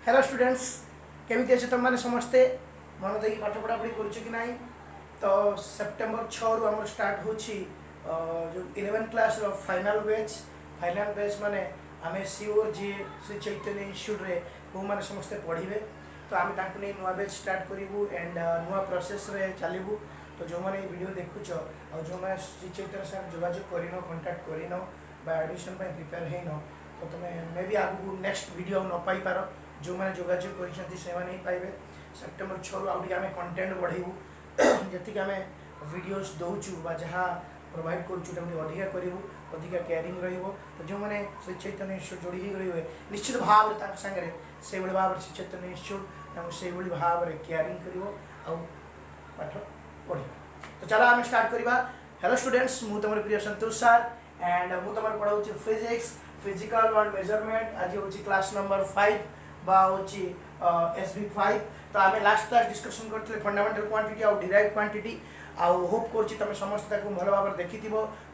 Hello students केमी अच्छे तुम मैंने समस्ते मन दे पाठ पढ़ापढ़ी कर तो सेप्टेम्बर 6 रु आम स्टार्ट हो जो 11 क्लास फाइनाल बैच माने आम सियोर जी श्री चैतन्य इन्स्टिट्यूट रे वो मैंने समस्ते पढ़े तो आम नहीं नुआ बैच स्टार्ट करूँ एंड नुआ प्रोसेस रे चलू तो जो मैंने वीडियो देखुच और जो मैंने श्री चैतन्य साथ जोगाजोग कर कंटाक्ट कर एडमिशन प्रिपेयर हो तो तुम्हें मे भी आगू नेक्स्ट वीडियो न पाई पार जो मैंने जोगाजोग कर पाइबे सेप्टेम्बर 6 रु आउ आम कंटेंट बढ़ेबू जी आम वीडियोस दौचु जहाँ प्रोवाइड करूँ अधिका करूँ अधिका केयरिंग तो जो मैंने श्री चैतन्य इन्स्टिट्यूट जोड़ी ही रही निश्चित भाव सागर से भाव श्री चैतन्य इन्स्टिट्यूट से भाव में केयरिंग कर पाठ पढ़ तो चलो आम स्टार्ट करवा। हेलो स्टूडेंट्स मु तुम प्रिय संतोष सर एंड मु तुम पढ़ाऊँ फिजिक्स फिजिकल एंड मेजरमेंट आज हूँ क्लास नंबर 5 बा SB5 तो आम लास्ट क्लास डिस्कसन करते फंडामेंटल क्वांटिटी और डिराइव्ड क्वांटिटी आउ होप कर तुम समस्त भल भाव देखी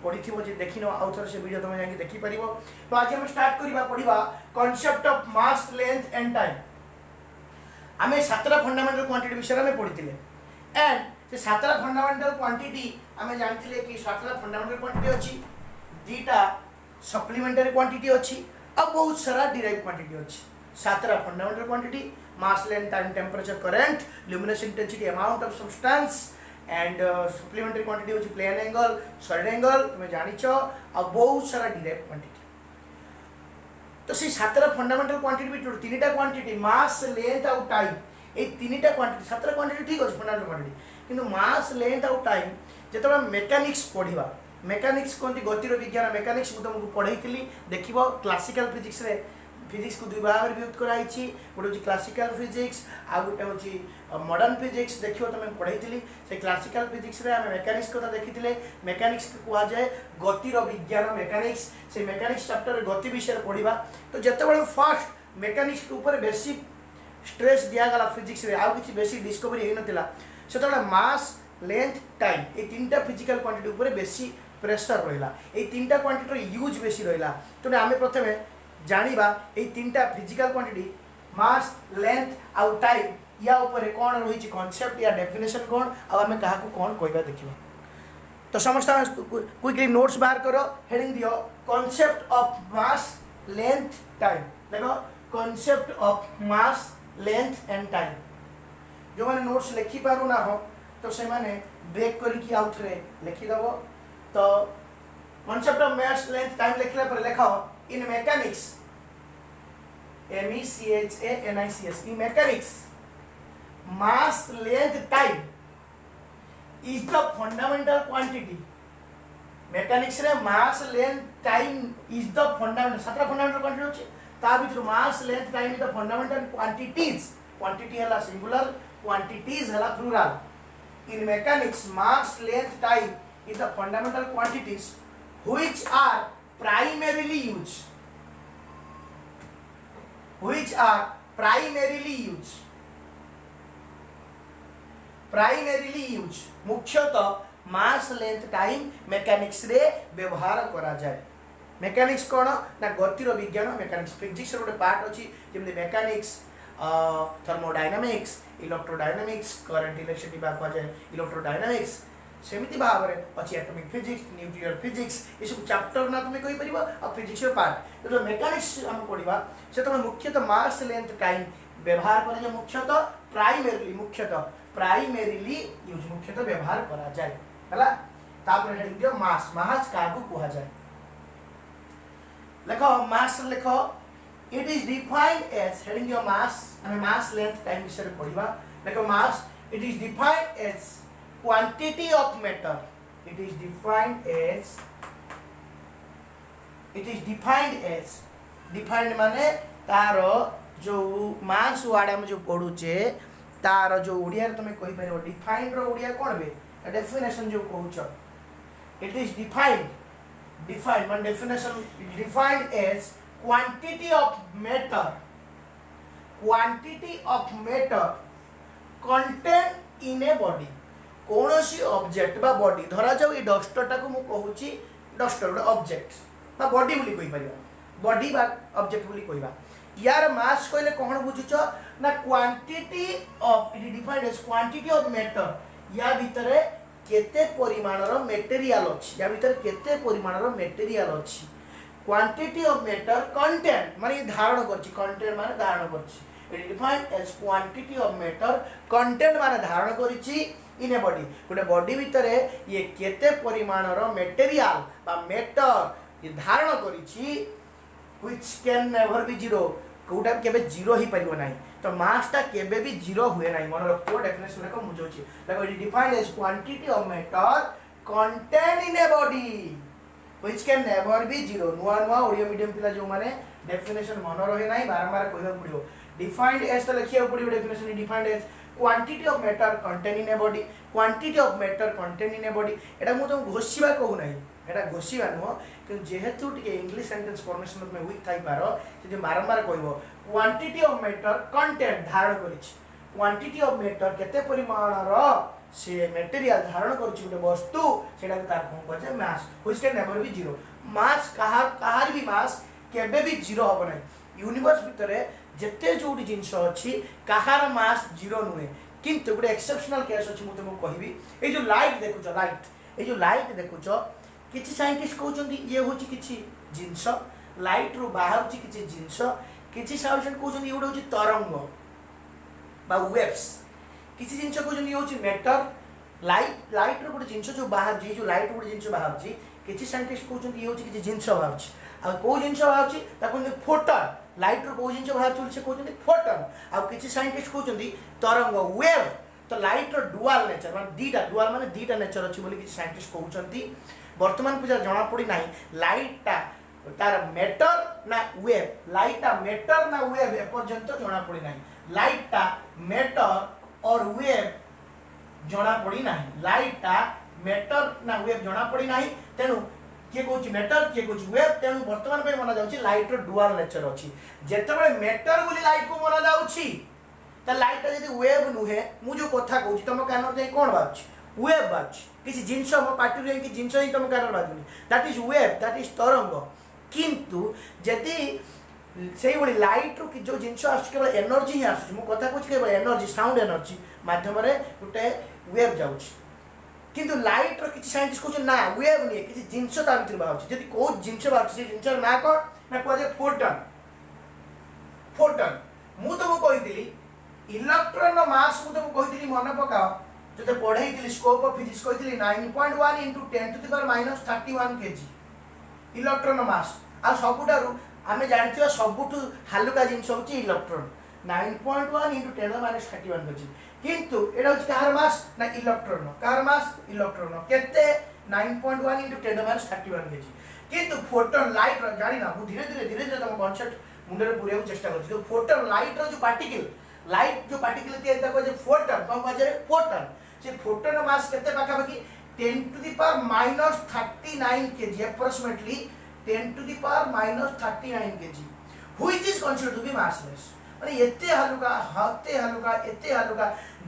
पढ़ी जी देखी न आउ थे से वीडियो तुम जाकि देखिपर तो आज हम स्टार्ट करवा पढ़ा concept of mass length and time आम 7टा फंडामेंटल क्वांटिटी विषय में पढ़ी एंड से 7टा फंडामेंटल क्वांटिटी आम जानते कि 7टा फंडामेंटल क्वांटिटी अच्छी 2टा सप्लीमेंटरी क्वांटिटी अच्छी और बहुत सारा डिराइव्ड क्वांटिटी अच्छी 7टा fundamental quantity mass length time temperature current luminous intensity amount of substance and supplementary quantity होची प्लेन एंगल सॉलिड एंगल तुम जानिछ और बहुत सारा डिराइव्ड क्वांटिटी तो से 7टा फंडामेंटल क्वांटिटी बिटवीन 3टा क्वांटिटी मास लेंथ और टाइम ए 3टा क्वांटिटी 7टा क्वांटिटी ठीक अछि फंडामेंटल क्वांटिटी किंतु मास लेंथ और टाइम जेतबा मेकानिक्स पढ़िबा मेकानिक्स कहते गतिर विज्ञान मेकानिक्स तुमको पढ़ाई देख क्लासिकल फिजिक्स रे फिजिक्स को 2 भाग में विभक्त कराई गोटे हूँ क्लासिकल फिजिक्स आ गोटे हूँ मॉडर्न फिजिक्स देख तुम पढ़ाई से क्लासिकल फिजिक्स रे आम मेकानिक्स कथा देखी मेकानिक्स को कहुए गतिर विज्ञान मेकानिक्स से मेकानिक्स चैप्टर गति विषय पढ़ा तो जिते फास्ट मेकानिक्स ऊपर बेसी स्ट्रेस दिगला फिजिक्स रे आउ किसी बेसी डिस्कवरी हो नाला से मास लेंथ टाइम ये 3टा फिजिकल क्वांटिटी ऊपर बेसी प्रेशर रहा ये 3टा क्वांटिटी यूज बेसी रहा तो आम प्रथम जानिबा ये 3टा फिजिकल क्वांटिटी मास लेंथ आउ टाइम या ऊपर कौन रही कॉन्सेप्ट या डेफिनेशन कौन आम क्या कौन कहवा देखा तो समस्त क्विकली नोट्स बाहर करो हेडिंग दियो concept of mass length time देखो concept of mass length and time जो मैंने नोट्स लिखी पारू ना हो तो से माने ब्रेक करके आउट रे लिखिदेव तो concept of mass length time लिखला पर लिखो इन mechanics MECHANICS in mechanics mass length time is the fundamental quantity mechanics रे mass length time is the fundamental 7 fundamental quantity होची ता भीतर mass length time is the fundamental quantities quantity हला singular quantities हला plural in mechanics mass length time is the fundamental quantities which are primarily used मुख्यतः मास length time mechanics रे व्यवहार करा जाए मेकानिक्स कौन ना गतिर विज्ञान मेकानिक्स फिजिक्स रो गोटे पार्ट अछि जेमि mechanics thermodynamics electrodynamics current electricity बा कह जाए इलेक्ट्रोडायनामिक्स सेमिति भाव में अच्छी एटॉमिक फिजिक्स न्यूक्लियर फिजिक्स ये सब चैप्टर ना तुम्हें कही पार और फिजिक्स पार्ट जो मेकानिक्स हम पढ़ा से तुम मुख्यतः मास लेंथ टाइम व्यवहार कर मुख्यतः प्राइमेरीली यूज मुख्यतः व्यवहार करा जाए है तापर हेडिंग दियो मास मास का कहा जाए लिखो मास लिखो it is defined as heading दियो मास हमें मास लेंथ टाइम विषय पढ़ा लिखो mass it is defined as quantity of matter it is defined as माने तार जो मास वर्ड हम जो पढ़ुचे तार जो ओडिया तुम कहि परबो डिफाइंड रो ओडिया कोन बे डेफिनेशन जो कहउछ इट इज डिफाइंड मान definition defined as quantity of matter contained in a body कौन सी ऑब्जेक्ट बा बॉडी धरा जाऊ ये डस्टरटा को मु कहूची डस्टर गोटे ऑब्जेक्ट बा बॉडी बोली कहि परिबा बॉडी बा ऑब्जेक्ट बोली कहबा यार मास कहले कौन बुझुच ना quantity of it defined as quantity of matter या भीतर केते परिमाणर मटेरियल अछि या भीतर केते परिमाणर मटेरियल अछि क्वांटिटी ऑफ मैटर कंटेंट माने धारण करछि कंटेंट माने धारण करछि it defined as quantity of matter content माने धारण करछि इन ए बॉडी गोटे बॉडी भीतर ये केते परिमाणर मटेरियल बा मैटर ये धारण करछि which can never be zero Kota केबे जीरो ही परिबो नाही तो मास टा केबे भी जीरो हुए नाही मन रखो डेफिनेशन को मुझोची देखो it defined as quantity of matter contain in a body which can never be zero नुआ नुआ ओडियो मीडियम पिला जो माने डेफिनेशन मन रहे नाही बारंबार कहबा पड़ियो डिफाइंड एज तो लिखिया पड़ियो definition defined as quantity of matter contain in a body quantity of matter contain in a body एटा मु तुम घोषिबा कहू नाही एटा घोषिबा नुह कि जेहेतु टिके इंग्लिश सेंटेंस फॉर्मेशन में वीक थाई पारो जे बारंबार कहबो क्वांटिटी ऑफ मैटर कंटेंट धारण करिछि क्वांटिटी ऑफ मैटर केते परिमाणर से मटेरियल धारण करिछि गोटे वस्तु सेटा तार कोन कहजे mass which can never be zero mass कहार भी मास केबे भी जीरो होबो नै यूनिवर्स भितरे जेते जोडी जिंस अछि कहार मास जीरो नुहे किंतु गोटे एक्सेप्शनल केस अछि मु तुमको कहबी ए जो लाइट देखुछ लाइट ए जो लाइट देखुछ किछि साइंटिस्ट कहउछन्ती ये होछि किछि जिंस लाइट रो बाहर छि किछि जिंस किछि साइंटिस्ट कहउछन्ती एउडा होछि तरंग बा वेव्स किछि जिंस कहउछन्ती ये होछि मैटर लाइट रो गोटे जिंस जो बाहर जी जो लाइट गोटे जिंस बाहर छि किछि साइंटिस्ट कहउछन्ती ये होछि किछि जिंस बाहर छि आ को जिंस बाहर छि ताको फोटन लाइट रो को जिंस बाहर छि से कहउछन्ती फोटन आ किछि साइंटिस्ट कहउछन्ती तरंग वेव तो लाइट रो डुअल नेचर माने दीटा डुअल माने दीटा नेचर अछि बोली किछि साइंटिस्ट कहउछन्ती वर्तमान पूजा जना पड़ी नाही लाइट टा तार मैटर ना वेव लाइट टा मैटर ना वेव ए पर्यंत जना पड़ी नाही लाइट टा मैटर और वेव जना पड़ी नाही लाइट टा मैटर ना वेव जना पड़ी नाही तेनु के कोची मैटर के कोची वेव तेनु वर्तमान पे माना जाउची लाइट रो डुअल नेचर अछि जेतेबे मैटर बोली लाइट को माना जाउची त लाइट टा यदि वेव नुहे मु जो कथा कहूची तम कान रे कोन बाछ वेव बाछ किसी जिंस मो पार्टी रे कि जिंस ही तम कान बाजुनी that is wave that is तरंग किंतु यदि सेही बडी लाइट रो कि जो जिंस आछ केवल एनर्जी ही आछ मु कथा कहूची केवल एनर्जी साउंड एनर्जी माध्यम रे गुटे वेव जाउची किंतु लाइट रो किछि साइंटिस्ट कहउछ ना वेव नहीं किछि जिंस ता भीतर बाउची जदि को जिंस बाउची से जिंस ना को ना को जे फोटन फोटन मु तो कहि दिली इलेक्ट्रॉन मास मु तो कहि दिली मन पकाओ जो पढ़ाई थी स्कोप ऑफ फिजिक्स कही 9.1 into 10 to the power minus 31 kg electron mass आ सबुठारु आमे जानथिबा सबुठु हालुका जिंस होची electron 9.1 into 10 to the minus 31 kg किंतु एडा होची कार मास ना इलेक्ट्रॉन कार मास इलेक्ट्रॉन केते 9.1 into 10 to the minus 31 kg किंतु फोटोन लाइट रो जानि ना धीरे धीरे तम कांसेप्ट मुंडे रे पुरेउ चेष्टा करछि तो फोटोन लाइट रो जो पार्टिकल तिया ताको जे फोटोन कोन बाजे फोटोन से फोटोन मास केते पाखा बाकी 10 to the power minus 39 kg approximately 10 to the power minus 39 kg which is considered to be massless माने एते हलुका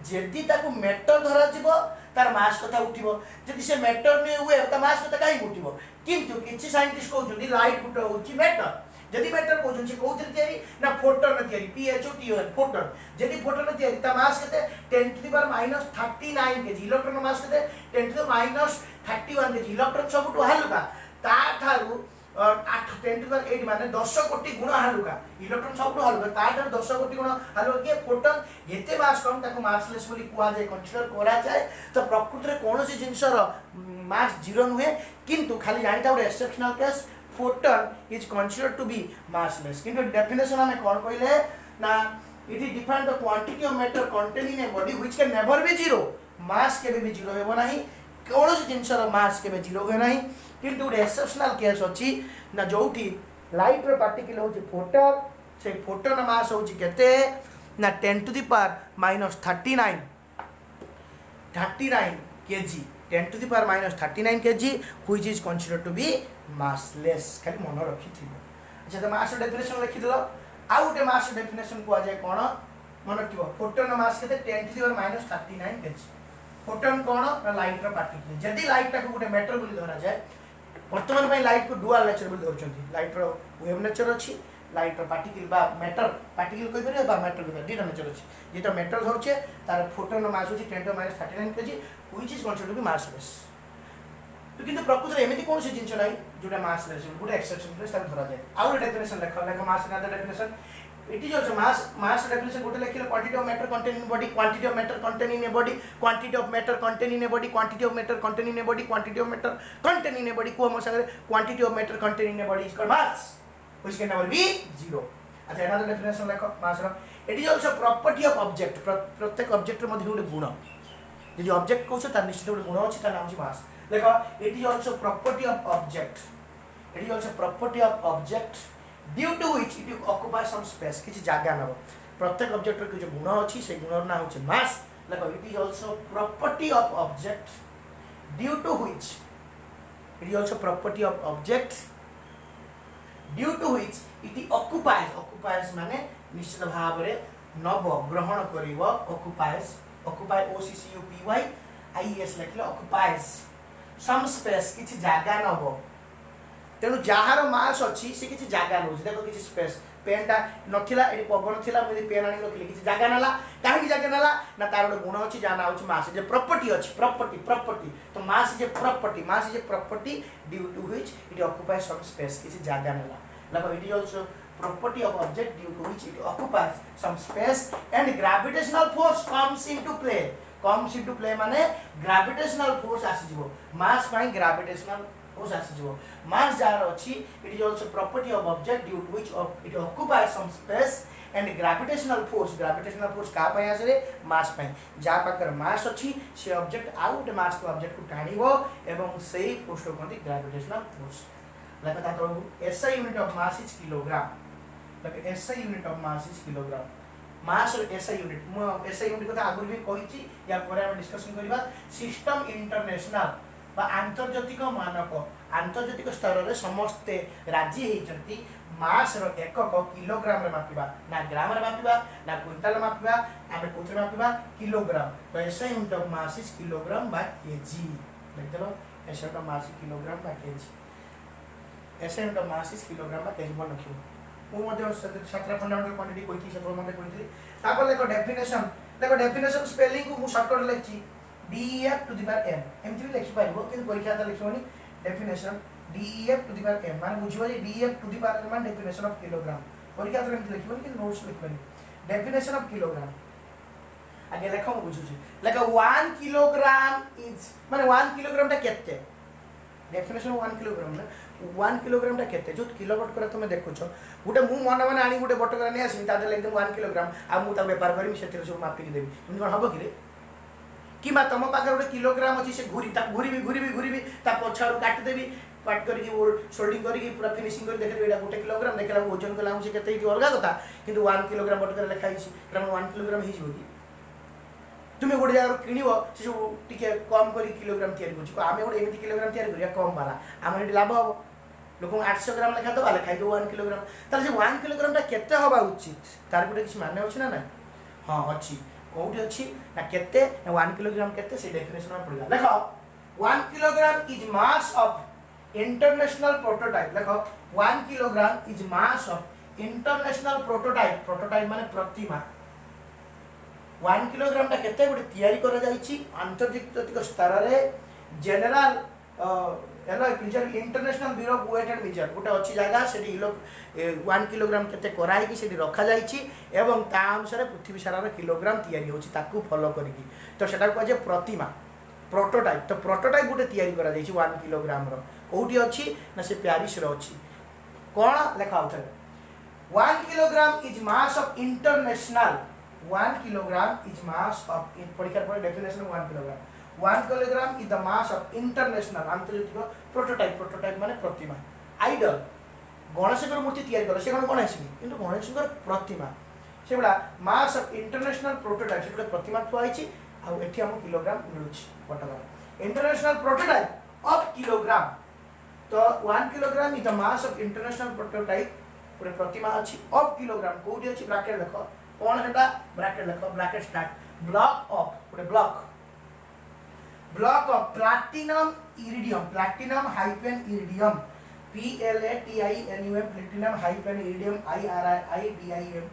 जदि ताको मेटर धरा जिवो तार मास कथा उठिबो जदि से मेटर ने हुए त मास कथा काई उठिबो किंतु किछि साइंटिस्ट कहउछन्ती लाइट गुटे होची मेटर जदि मेटर कहउछन्ती कोउथि तयारी ना फोटोन तयारी PHOTON फोटोन जदि फोटोन तयारी त मास केते 10 to the power minus 39 kg electron mass केते 10 to the minus 31 kg electron सबटु हलुका ता थारु 8 10 to the 8 माने 10 कोटी गुण हलुका इलेक्ट्रॉन सबटु हलुका ता थारु 10 कोटी गुण हलुका के फोटोन एते मास कम ताको मासलेस बोली कुआ जाय कंसीडर करा जाय तो प्रकृति रे कोनोसी जिंसर मास जीरो नुहे किंतु खाली जानता और exceptional case photon is considered to be massless किंतु डेफिनेशन हमें कोन कहले ना it is define the quantity of matter contain in a body which can never be zero mass के भी जीरो हेबो नाही कोनोसी जिंसर मास के भी जीरो होय नाही किंतु गोटे एक्सेप्शनल केस अछि ना जोठी लाइट रो पार्टिकल होची फोटोन से फोटोन मास होची केते ना 10 to the power minus 39 kg 10 to the power minus 39 kg which is considered to be massless खाली मन रखी थिबो अच्छा तो मास डेफिनेशन लिखि दिलो आ गोटे मास डेफिनेशन को आ जाय कोन मन रखिबो फोटोन मास केते 10 to the power minus 39 kg photon कोन ना लाइट रो पार्टिकल जदि लाइट टाको गोटे मैटर बोली धरा जाय वर्तमान लाइट को डुअल नेचर बोली धरछन्ती लाइट रो वेव नेचर अछि लाइटर पार्टिकल बा मैटर पार्टिकल कहि परिबा बा मैटर कहि दुटा नेचर अछि जेटा मैटर धरछे तार फोटोन मास होछि 10 to -39 kg which is considered to be massless तो किंतु प्रकृति रे एमिति कोन से जिंस नै जोटा मासलेस गुड एक्सेप्शन रे तार धरा जाय आउ डेफिनेशन लेख मास ना definition it is also mass definition गोटे लिखिले quantity of matter contained in body quantity of matter contained in a body quantity of matter contained in a body quantity of matter contained in a body quantity of matter contained in a body को हम संगे quantity of matter contained in a body is called mass which can never be zero अच्छा another definition लेख mass रो it is also property of object प्रत्येक object रे मध्ये गोटे गुण यदि ऑब्जेक्ट कहछ तार निश्चित गोटे गुण अछि तार नाम अछि mass लेख it is also property of object it is also property of object due to which it occupies some space किछि जागा नब प्रत्येक ऑब्जेक्ट रे किछि गुण अछि से गुणर नाम होछि mass like it is also property of object due to which it is also property of object due to which it occupies माने निश्चित भाव रे नब ग्रहण करिवो occupy O C C U P Y I S लिखले occupies some space किछि जागा नब तेणु जार मास अच्छी से किसी जगह नौ देखो किसी स्पेस पेनटा नथिला एडी पवन थिला मुझे पेन आनी रखिले किसी जगह नाला काहे जगह नाला ना तार गोटे गुण अछि जाना होछि मास जे प्रॉपर्टी अछि प्रॉपर्टी तो mass is a property due to which it occupies some space किसी जगह नाला like it is also property of object due to which it occupies some space and gravitational force comes into play माने gravitational force आसीजिवो मास पाई gravitational force आसीजिवो मास jar अछि it is also property of object due to which it occupies some space and gravitational force का पाई आसे मास पाई जा पाकर मास अछि से object out मास को object को टाणीबो एवं सेही फोर्स को कहते gravitational force like that SI unit of mass is kilogram like SI unit of mass is kilogram mass SI unit मो SI unit कथा आगुर भी कहिछि या परे हम डिस्कशन करबा सिस्टम इंटरनेशनल बा आंतर्जातिक मानक आंतर्जातिक स्तर रे समस्त राज्य हेचंती मास रो एकक किलोग्राम रे मापिबा ना ग्राम रे मापिबा ना क्विंटल मापिबा आबे कोथरे मापिबा किलोग्राम तो SI unit of mass is kilogram by kg देख देलो SI unit of mass is kilogram by kg SI unit of mass is kilogram by kg one रखियो मु मध्ये सत्र फंडामेंटल क्वांटिटी कोइथि सत्र मध्ये कोइथि तापर देखो डेफिनेशन स्पेलिंग को मु शॉर्टकट लिखछि DEF to the power n एमति भी लिखि पाइबो किन परीक्षा त लिखिबोनी definition DEF to the power n माने बुझिबो जे DEF to the power n माने डेफिनेशन ऑफ किलोग्राम परीक्षा त एमति लिखिबोनी कि नोट्स लिखबनी डेफिनेशन ऑफ किलोग्राम आगे लेखो मु बुझुछि लेखो 1 किलोग्राम इज माने 1 किलोग्राम ता केते डेफिनेशन 1 किलोग्राम ना 1 किलोग्राम ता केते जो किलोवाट करे तुम देखुछो गुटे मु मन माने आनी गुटे बटकरा नै आसी ता दे एकदम 1 किलोग्राम आ मु ता व्यापार करमी सेतिर सब मापी के देबी तुम कोन हबो कि रे कि मा तम पाकर गुटे किलोग्राम अछि से घुरी ता पछाड़ काट देबी काट करके वो सोल्डिंग करके पूरा फिनिशिंग कर देखे एटा गुटे किलोग्राम देखला ओजन कला हम से केते ही अलगा कथा किंतु 1 किलोग्राम बटकरा लिखाई छी तम 1 किलोग्राम ही जिवो कि तुमे गोटे जगह किनिबो से सब टिके कम करी किलोग्राम तयार करछि आमे गोटे एमिति किलोग्राम तयार करिया कम वाला आमे एटी लाभ हो लोक 800 ग्राम लेखा दबा लेखाई दो 1 किलोग्राम तार जे 1 किलोग्राम ता केते होबा उचित तार गुटे किछ माने अछि ना ना हां अछि कोउठी अछि ना केते 1 किलोग्राम केते से डेफिनेशन में पड़ला देखो 1 kilogram is mass of international prototype देखो 1 kilogram is mass of international prototype माने प्रतिमा 1 किलोग्राम ता केते गुटे तयारी करा जाईची आंतर्जातिक स्तर रे general hello International bureau of wait and major गोटे अच्छी जगह से 1 किलोग्राम केते कराई कि से रखा जाईची एवं ता अनुसार पृथ्वी सारा रे किलोग्राम तयारी होची ताकू फॉलो करिकी तो सेटा को जे प्रतिमा प्रोटोटाइप तो प्रोटोटाइप गोटे तयारी करा जाईची 1 किलोग्राम रो कोठी अछि ना से पेरिस रो अछि कोन लेखा होतै 1 kilogram is mass of international 1 kilogram is mass of परीक्षा पर definition 1 kilogram 1 kilogram is the mass of international आंतर्जातिक प्रोटोटाइप माने प्रतिमा आइडल गणेशकर मूर्ति तयार कर से गणेश किंतु गणेशकर प्रतिमा से बडा मास ऑफ इंटरनेशनल प्रोटोटाइप से प्रतिमा थुआइछि आ एठी हम किलोग्राम मिलुछि वटवा इंटरनेशनल प्रोटोटाइप ऑफ किलोग्राम तो 1 kilogram is the mass of international prototype पूरे प्रतिमा अछि ऑफ किलोग्राम कोडी अछि ब्रैकेट देखो कोन हेटा ब्रैकेट देखो ब्रैकेट स्टार्ट ब्लॉक ऑफ पूरे block of platinum hyphen iridium PLATINUM platinum hyphen iridium IRIDIM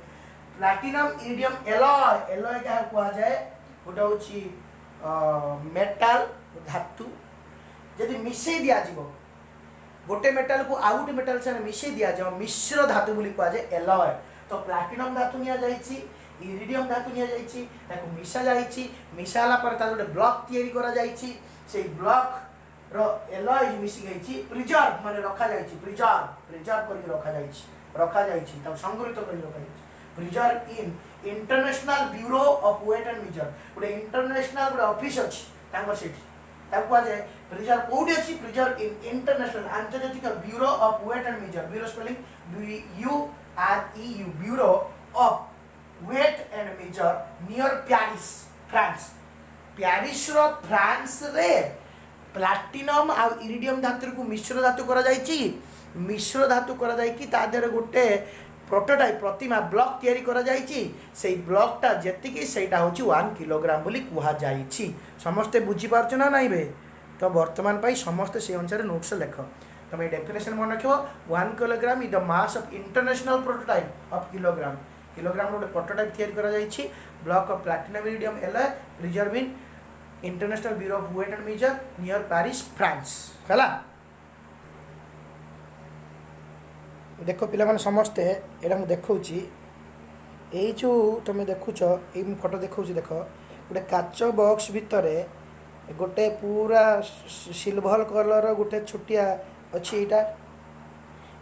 platinum iridium alloy alloy क्या कुआ जाए गोटे होची मेटल धातु यदि मिसई दिया जीवो गोटे मेटल को आउ गोटे मेटल से मिसई दिया जाओ मिश्र धातु बोली कुआ जाए एलॉय तो प्लाटिनम धातु निया जाईची इरिडियम धातु निया जाईची ताको मिसा जाईची मिसाला पर ता गोटे ब्लॉक तयारी करा जाईची से ब्लॉक रो एलॉय मिसी गईची प्रिजर्व माने रखा जाईची प्रिजर्व करके रखा जाईची ता संग्रहित करके रखा जाईची preserve in international bureau of wait and major गोटे इंटरनेशनल गोटे ऑफिस अछि तांको सेठी ताको कुआ जाय प्रिजर्व कोडी अछि प्रिजर्व इन इंटरनेशनल अंतर्जातिक bureau of wait and measure bureau spelling UREU bureau of wait and measure near Paris France Paris रो फ्रांस रे प्लाटिनम आ इरिडियम धातु को मिश्र धातु करा जायछि मिश्र धातु करा जायकि ता देरे गोटे प्रोटोटाइप प्रतिमा ब्लॉक तयारी करा जायछि सेई ब्लॉकटा जेतिकी सेटा होछि 1 किलोग्राम बोली कुहा जायछि समस्त बुझी पारछ ना नाही बे तो वर्तमान पाई समस्त से अनुसार नोट्स लेख तमे डेफिनेशन मन रखियो 1 kilogram is the mass of international prototype of kilogram kilogram रो प्रोटोटाइप तयारी करा जायछि block of platinum iridium alloy preserve in international bureau of wait and measure near Paris France हला देखो पिला माने समस्ते एटा मु देखौची एई जो तुम देखुछ ए फोटो देखौची देखो गोटे काच बॉक्स भितरे गोटे पूरा सिल्वर कलर गोटे छोटिया अच्छी एटा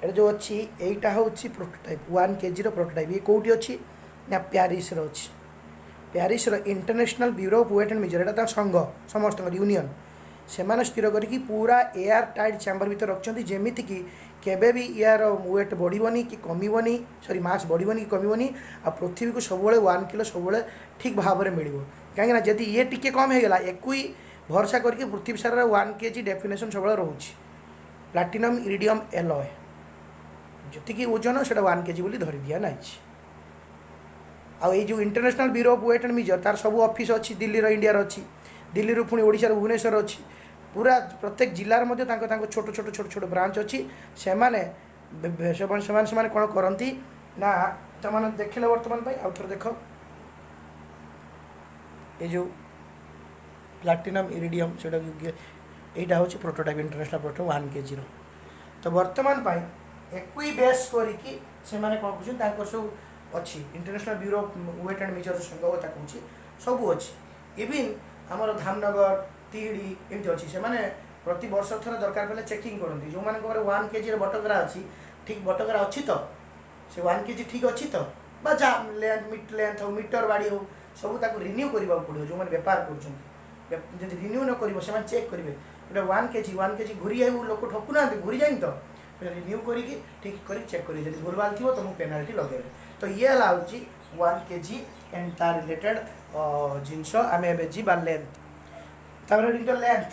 एटा जो अच्छी एटा होची प्रोटोटाइप 1 केजी रो प्रोटोटाइप ये कोठी अच्छी ना पेरिस रो अच्छी पेरिस रो International bureau of wait and Measure एटा संघ समस्त यूनियन से माने स्थिर करिकी पूरा एयर टाइट चैम्बर भीतर रखछन्ती जेमिति की केबे भी यार वेट बढ़िबनी कि कमिबनी सॉरी मास बढ़िबनी कि कमिबनी आ पृथ्वी को सब 1 किलो सब ठीक भाव में मिल कहीं जदि ये टिके कम हो गला एक भरोसा करके पृथ्वी सारा 1 केजी डेफिनेशन सब रोचे प्लैटिनम इरिडियम एलॉय जी ओजन से 1 केजी बोली धरी दिया ना जो International bureau of wait and Measure तार सब ऑफिस अच्छी दिल्ली इंडिया अच्छी दिल्ली पुणी ओडिशा भुवनेश्वर अच्छी पूरा प्रत्येक जिलार मध्य छोट छोट छोट छोट ब्रांच अच्छी से माने कौन करती ना से देखले वर्तमान आउ थोड़ा देख ये जो प्लैटिनम इरिडियम से यहाँ हूँ प्रोटोटाइप इंटरनेशनल प्रोटो 1 केजी तो वर्तमान एक बेस करके कौन कह सब अच्छी International bureau of wait and Measure संघ कथा कहूँ सब अच्छी इवन आमर धामनगर तीड़ी एमती अच्छी से माने प्रति वर्ष थर दरकार पड़े चेकिंग करती जो मैंने 1 केजी बटकरा अच्छी ठीक बटकरा अच्छी तो से 1 केजी ठीक अच्छी तो लेंथ हो मीटर बाड़ी हो सब रिन्यू करने पड़ो जो मैंने बेपार कर रिन्यू न कर चेक करेंगे गोटे 1 केजी घूरी जाए लोक ठकुना घूरी जाए तो रिन्यू करके ठीक कर चेक करेंगे जब भूलभाल थी तो मुझे पेनाल्टी लगे तो ये हूँ 1 केजी एंड तार रिलेटेड जिनस आम ए जीवा length length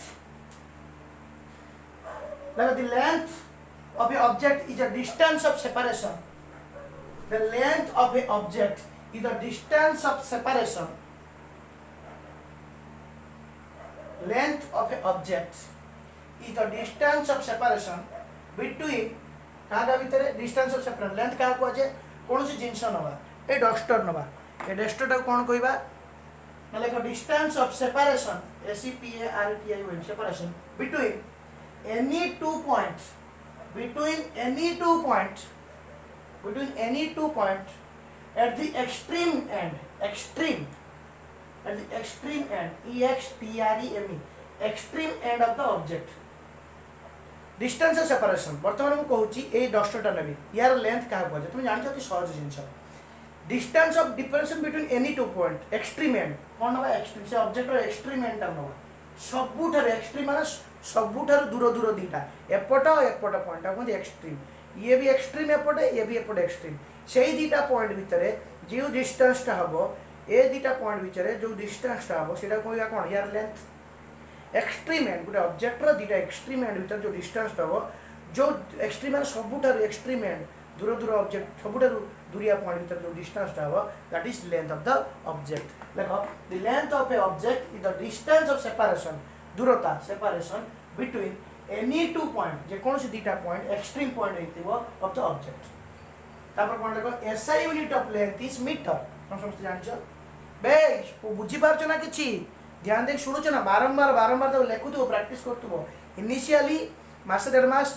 the length of a object is a distance of separation. The length of a object is the distance of separation. Length of a object is the distance of separation between क्या भितर distance of separation length क्या को जे कौन सी जिंस नवा ए duster नवा ए duster टा कौन कहबा like a distance of separation SEPARETION separation between any 2 points between any 2 points at the extreme end at the extreme end EXTREME extreme end of the object distance of separation वर्तमान मु कहूची ए डस्टरटा नेबी यार length क्या कहबा तुम जानि छथि सहज जिंस distance of difference between any 2 point extreme end कौन ना एक्सट्रीम से ऑब्जेक्ट एक्सट्रीम एंड टा नवा सबुठार एक्सट्रीम माने सबुठार दूर दूर दीटा एपट पॉइंट कहते एक्सट्रीम ये भी एक्सट्रीम एपटे ये भी एपटे एक्सट्रीम से दीटा पॉइंट भितर जो डिस्टेंसटा हम ए दीटा पॉइंट भितर जो डिस्टेंसटा हम से कौन यार लेंथ एक्सट्रीम एंड गोटे ऑब्जेक्टर दीटा एक्सट्रीम एंड भितर जो डिस्टेंसटा हम जो एक्सट्रीम माने सबुठार एक्सट्रीम एंड दूर दूर ऑब्जेक्ट सबुठार दूरिया पॉइंट भितर जो डिस्टेंसटा हम that is length of the object देखो the length of a object is the distance of separation दूरता separation between any two point जे कौन से दीटा पॉइंट एक्सट्रीम पॉइंट हेतिबो ऑफ द ऑब्जेक्ट तापर कोन देखो SI unit of length is meter हम समस्त जानछो बे बुझी पारछो ना किछि ध्यान दे सुनुछो ना बारंबार बारंबार तो लेखुथो प्रैक्टिस करथुबो इनिशियली मास डेढ़ मास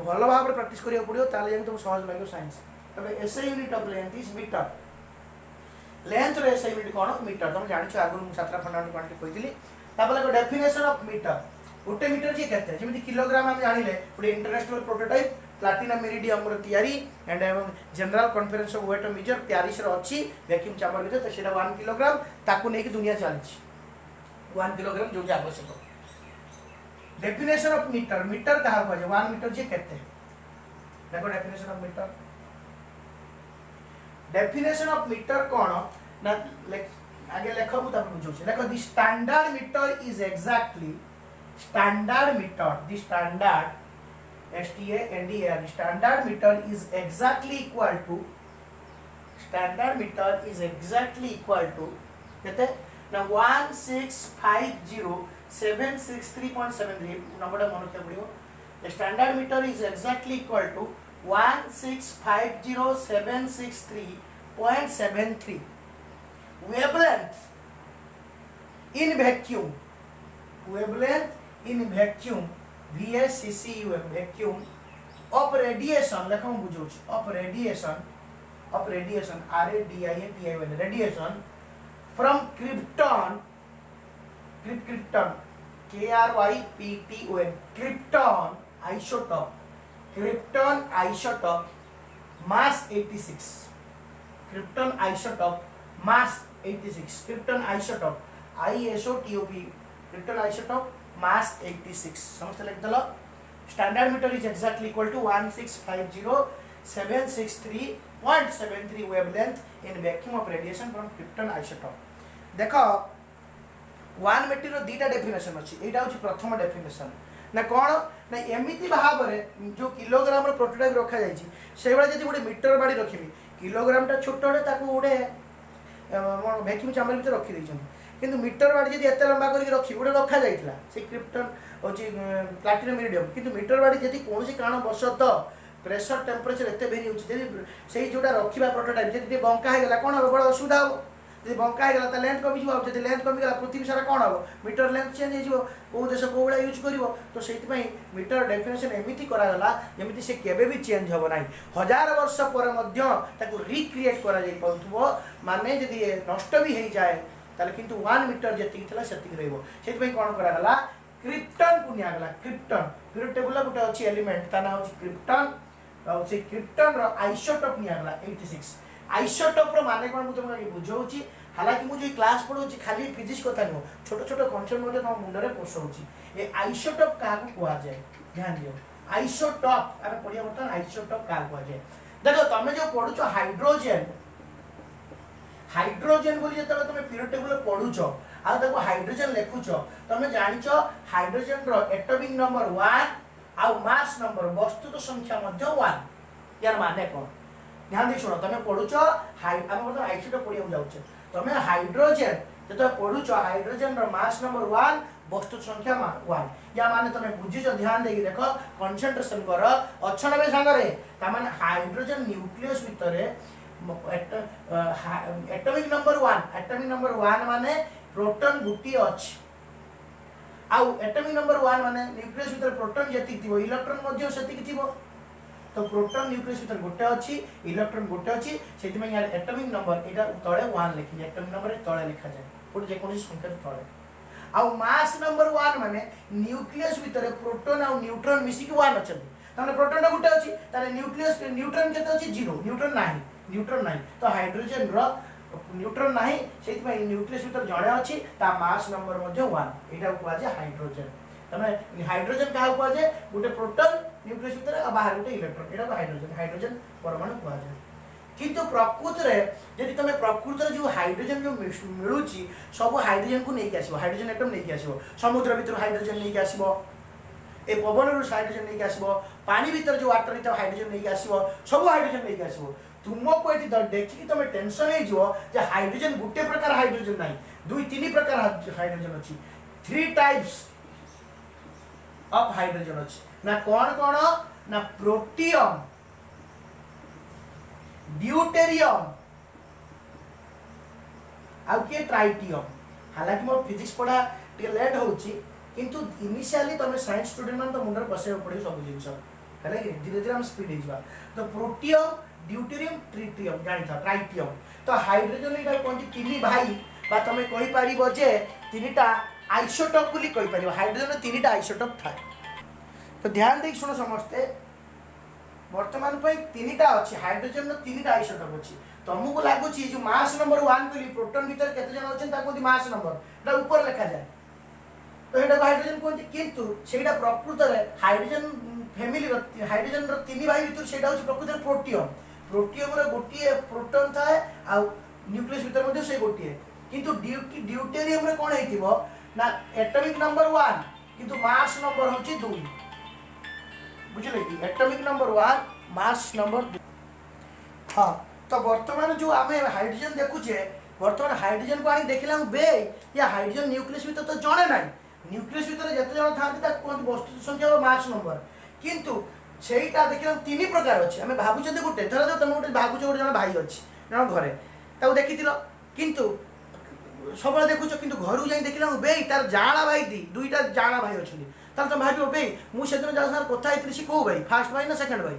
भल भाव प्रैक्टिस करियो पड़ियो ताले जेम तुम सहज लागो साइंस तबे SI unit of length is metre length रे एसआई यूनिट कोन मीटर तुम जानछो आगु मु छात्र फंडामेंटल क्वांटिटी कहितली तापर को डेफिनेशन ऑफ मीटर गोटे मीटर जी केते जेमिति किलोग्राम हम जानिले गोटे इंटरनेशनल प्रोटोटाइप प्लाटिनम इरिडियम रो तयारी and general conference of weight measure Paris रो अछि वैक्यूम चैम्बर भीतर तो सेटा 1 किलोग्राम ताकू नै कि दुनिया चलछि 1 किलोग्राम जो आवश्यक डेफिनेशन ऑफ मीटर मीटर कहा को 1 मीटर जी केते देखो definition of meter definition of meter कोन ना आगे लेखो मु तब बुझौ छी देखो the standard metre is exactly standard meter the standard STANDAR standard meter is exactly equal to kete na 1650763.73 number ta mano kya padibo the standard meter is exactly equal to 1650763.73 wavelength in vacuum VSCCUM vacuum of radiation lekha mu bujou of radiation RADIATION radiation from krypton KRYPTON krypton isotope mass 86 krypton isotope mass 86 krypton isotope ISOTOP krypton isotope mass 86 समझते लिख दलो standard metre is exactly equal to 1650763.73 wavelength in vacuum of radiation from krypton isotope देखो 1 metre रो दीटा definition अछि एटा होछि प्रथम definition ना कोन ना एमिति भाव रे जो किलोग्राम रो प्रोटोटाइप रखा जाय छी सेइ बडा जदी गुडे मीटर बाडी रखिबी किलोग्राम टा छोटो रे ताकू गुडे वैक्यूम चैम्बर भीतर रखि दैछन किंतु मीटर बाड़ी जदी एते लंबा करके रखी गोटे रखा जाइथिला से क्रिप्टन होची प्लैटिनम इरिडियम किंतु मीटर बाड़ी जदी कोनोसी कारण बसत प्रेशर टेम्परेचर एते भेरी होची जदी सेही जोडा रखिबा प्रोटोटाइप जदी बंका हे गेला कोन हो बड़ असुविधा हो जदी बंका हे गेला त लेंथ कमी जिवो जदी लेंथ कमी गेला पृथ्वी सारा कोन हो मीटर लेंथ चेंज हे जिवो को देश को बडा यूज करिवो तो सेति पई मीटर डेफिनेशन एमिति करा गला जेमिति से केबे भी चेंज होबो नाही हजार वर्ष पर मध्य ताकू रिक्रिएट करा जाई पउथबो माने जदी नष्ट भी हे जाए ताले किंतु 1 मीटर जति थिला सेति रहइबो सेति पई कोन करा गला क्रिप्टन को निया गला क्रिप्टन पीरियड टेबल गुटे अछि एलिमेंट ता ना अछि क्रिप्टन और से क्रिप्टन रो आइसोटोप निया गला 86 आइसोटोप रो माने कोन मु तुमका बुझौछि हालांकि मु जो क्लास पढौछि खाली फिजिक्स कथा न छोटो छोटो कॉन्सेप्ट मध्ये हम मुंडरे पोसौछि ए आइसोटोप का को कुआ जाय ध्यान दियो आइसोटोप आमे पढिया बर्तन आइसोटोप का कुआ जाय देखो तमे जो पढुछो हाइड्रोजन बोली जत तुम पीरियड टेबल पढुछो आ देखो हाइड्रोजन लेखुछो तुम जानिछो हाइड्रोजन रो एटॉमिक नंबर 1 आ मास नंबर वस्तुत संख्या मध्ये 1 यार माने कोन ध्यान दे सुनो तुम पढुछो हम मतलब आइसोटोप पढिया जाउछे तुम हाइड्रोजन जत पढुछो हाइड्रोजन रो मास नंबर 1 वस्तुत संख्या 1 या माने तुम बुझिछो ध्यान देकी देखो कंसंट्रेशन कर अछनबे संगरे ता माने हाइड्रोजन न्यूक्लियस भितरे एटॉमिक नंबर 1 माने प्रोटॉन गुटी अछि आ एटॉमिक नंबर 1 माने न्यूक्लियस भीतर प्रोटॉन जति थिबो इलेक्ट्रॉन मध्ये सेति थिबो तो प्रोटॉन न्यूक्लियस भीतर गोटे अछि इलेक्ट्रॉन गोटे अछि सेति में यार एटॉमिक नंबर एटा तळे 1 लिखि एटॉमिक नंबर तळे लिखा जाय पुट जे कोनसी संख्या तळे आ मास नंबर 1 माने न्यूक्लियस भीतर प्रोटॉन आ न्यूट्रॉन मिसी कि 1 अछि ताने प्रोटॉन गोटे अछि ताने न्यूट्रॉन केते अछि 0 न्यूट्रॉन नाही तो हाइड्रोजन रो न्यूट्रॉन नाही सेति पई न्यूक्लियस भीतर जणे अछि ता मास नंबर मध्ये 1 एटा को आजे हाइड्रोजन तमे हाइड्रोजन का को आजे गुटे प्रोटॉन न्यूक्लियस भीतर आ बाहर गुटे इलेक्ट्रॉन एटा को हाइड्रोजन परमाणु को आजे किंतु प्रकृति रे यदि तमे प्रकृति रे जो हाइड्रोजन जो मिलुची सब हाइड्रोजन को नै के आसीबो हाइड्रोजन एटम नै के आसीबो समुद्र भीतर हाइड्रोजन नै के आसीबो ए पवन रो हाइड्रोजन नै के आसीबो पानी भीतर जो वाटर रे हाइड्रोजन नै के आसीबो सब हाइड्रोजन नै के आसीबो तुमको एटी देखि तुम टेंशन हे जो जे हाइड्रोजन गुटे प्रकार हाइड्रोजन नाही दुई तीन प्रकार हाइड्रोजन अछि 3 टाइप्स ऑफ हाइड्रोजन अच्छी ना कौन कौन ना प्रोटियम ड्यूटेरियम आउ किए ट्राइटियम। हालांकि मोर फिजिक्स पढ़ा टे लेट होची किंतु इनिशियली तुम साइंस स्टूडेंट मान तो मुंडर बसैया पड़े सब जिन है कि धीरे धीरे हम स्पीड हो तो प्रोटियम ड्यूटेरियम ट्रिटियम जानी था ट्राइटियम तो हाइड्रोजन यहाँ कहते तीन भाई बा तुम कहीपर जे तीन टा आइसोटोप बोली कहीपर हाइड्रोजन तीन टा आइसोटोप था। तो ध्यान देख शुण समस्ते वर्तमान तीन टा अच्छी हाइड्रोजन तीन टा आइसोटोप अच्छी तुमको लगुच जो मास नंबर 1 कहली प्रोटॉन भीतर केते जन अच्छे मास नंबर ऊपर लिखा जाए तो ये हाइड्रोजन कहते किंतु सेटा प्रकृत में हाइड्रोजन फैमिली हाइड्रोजन तीन भाई भर से प्रकृत प्रोटियम प्रोटियम गोटे प्रोटॉन थाए आ न्यूक्लियस भीतर से गोटे किंतु ड्यूटेरियम कौन हो ना एटॉमिक नंबर 1 किंतु मास नंबर हूँ 2 बुझे कि एटॉमिक नंबर 1 मास नंबर 2। हाँ तो बर्तमान जो आम हाइड्रोजन देखुचे बर्तमान हाइड्रोजन को आनी देखला बे या हाइड्रोजन न्यूक्लियस भीतर तो जड़े ना न्यूक्लियस भीतर जिते जन था कहते वस्तु संख्या मास नंबर किंतु सेटा देखिए तीन प्रकार अच्छे आम भावुँ गोटे धर जो तुम गोटे भावुच गोटे जन भाई अच्छी जन घरे देखी किंतु सब देखुच कि घर जाए देखला बे तार जाणा भाई दुईटा जाणा भाई अच्छा तुम भाव बे मुझे जहाँ कथा सी कौ भाई फास्ट भाई ना सेकेंड भाई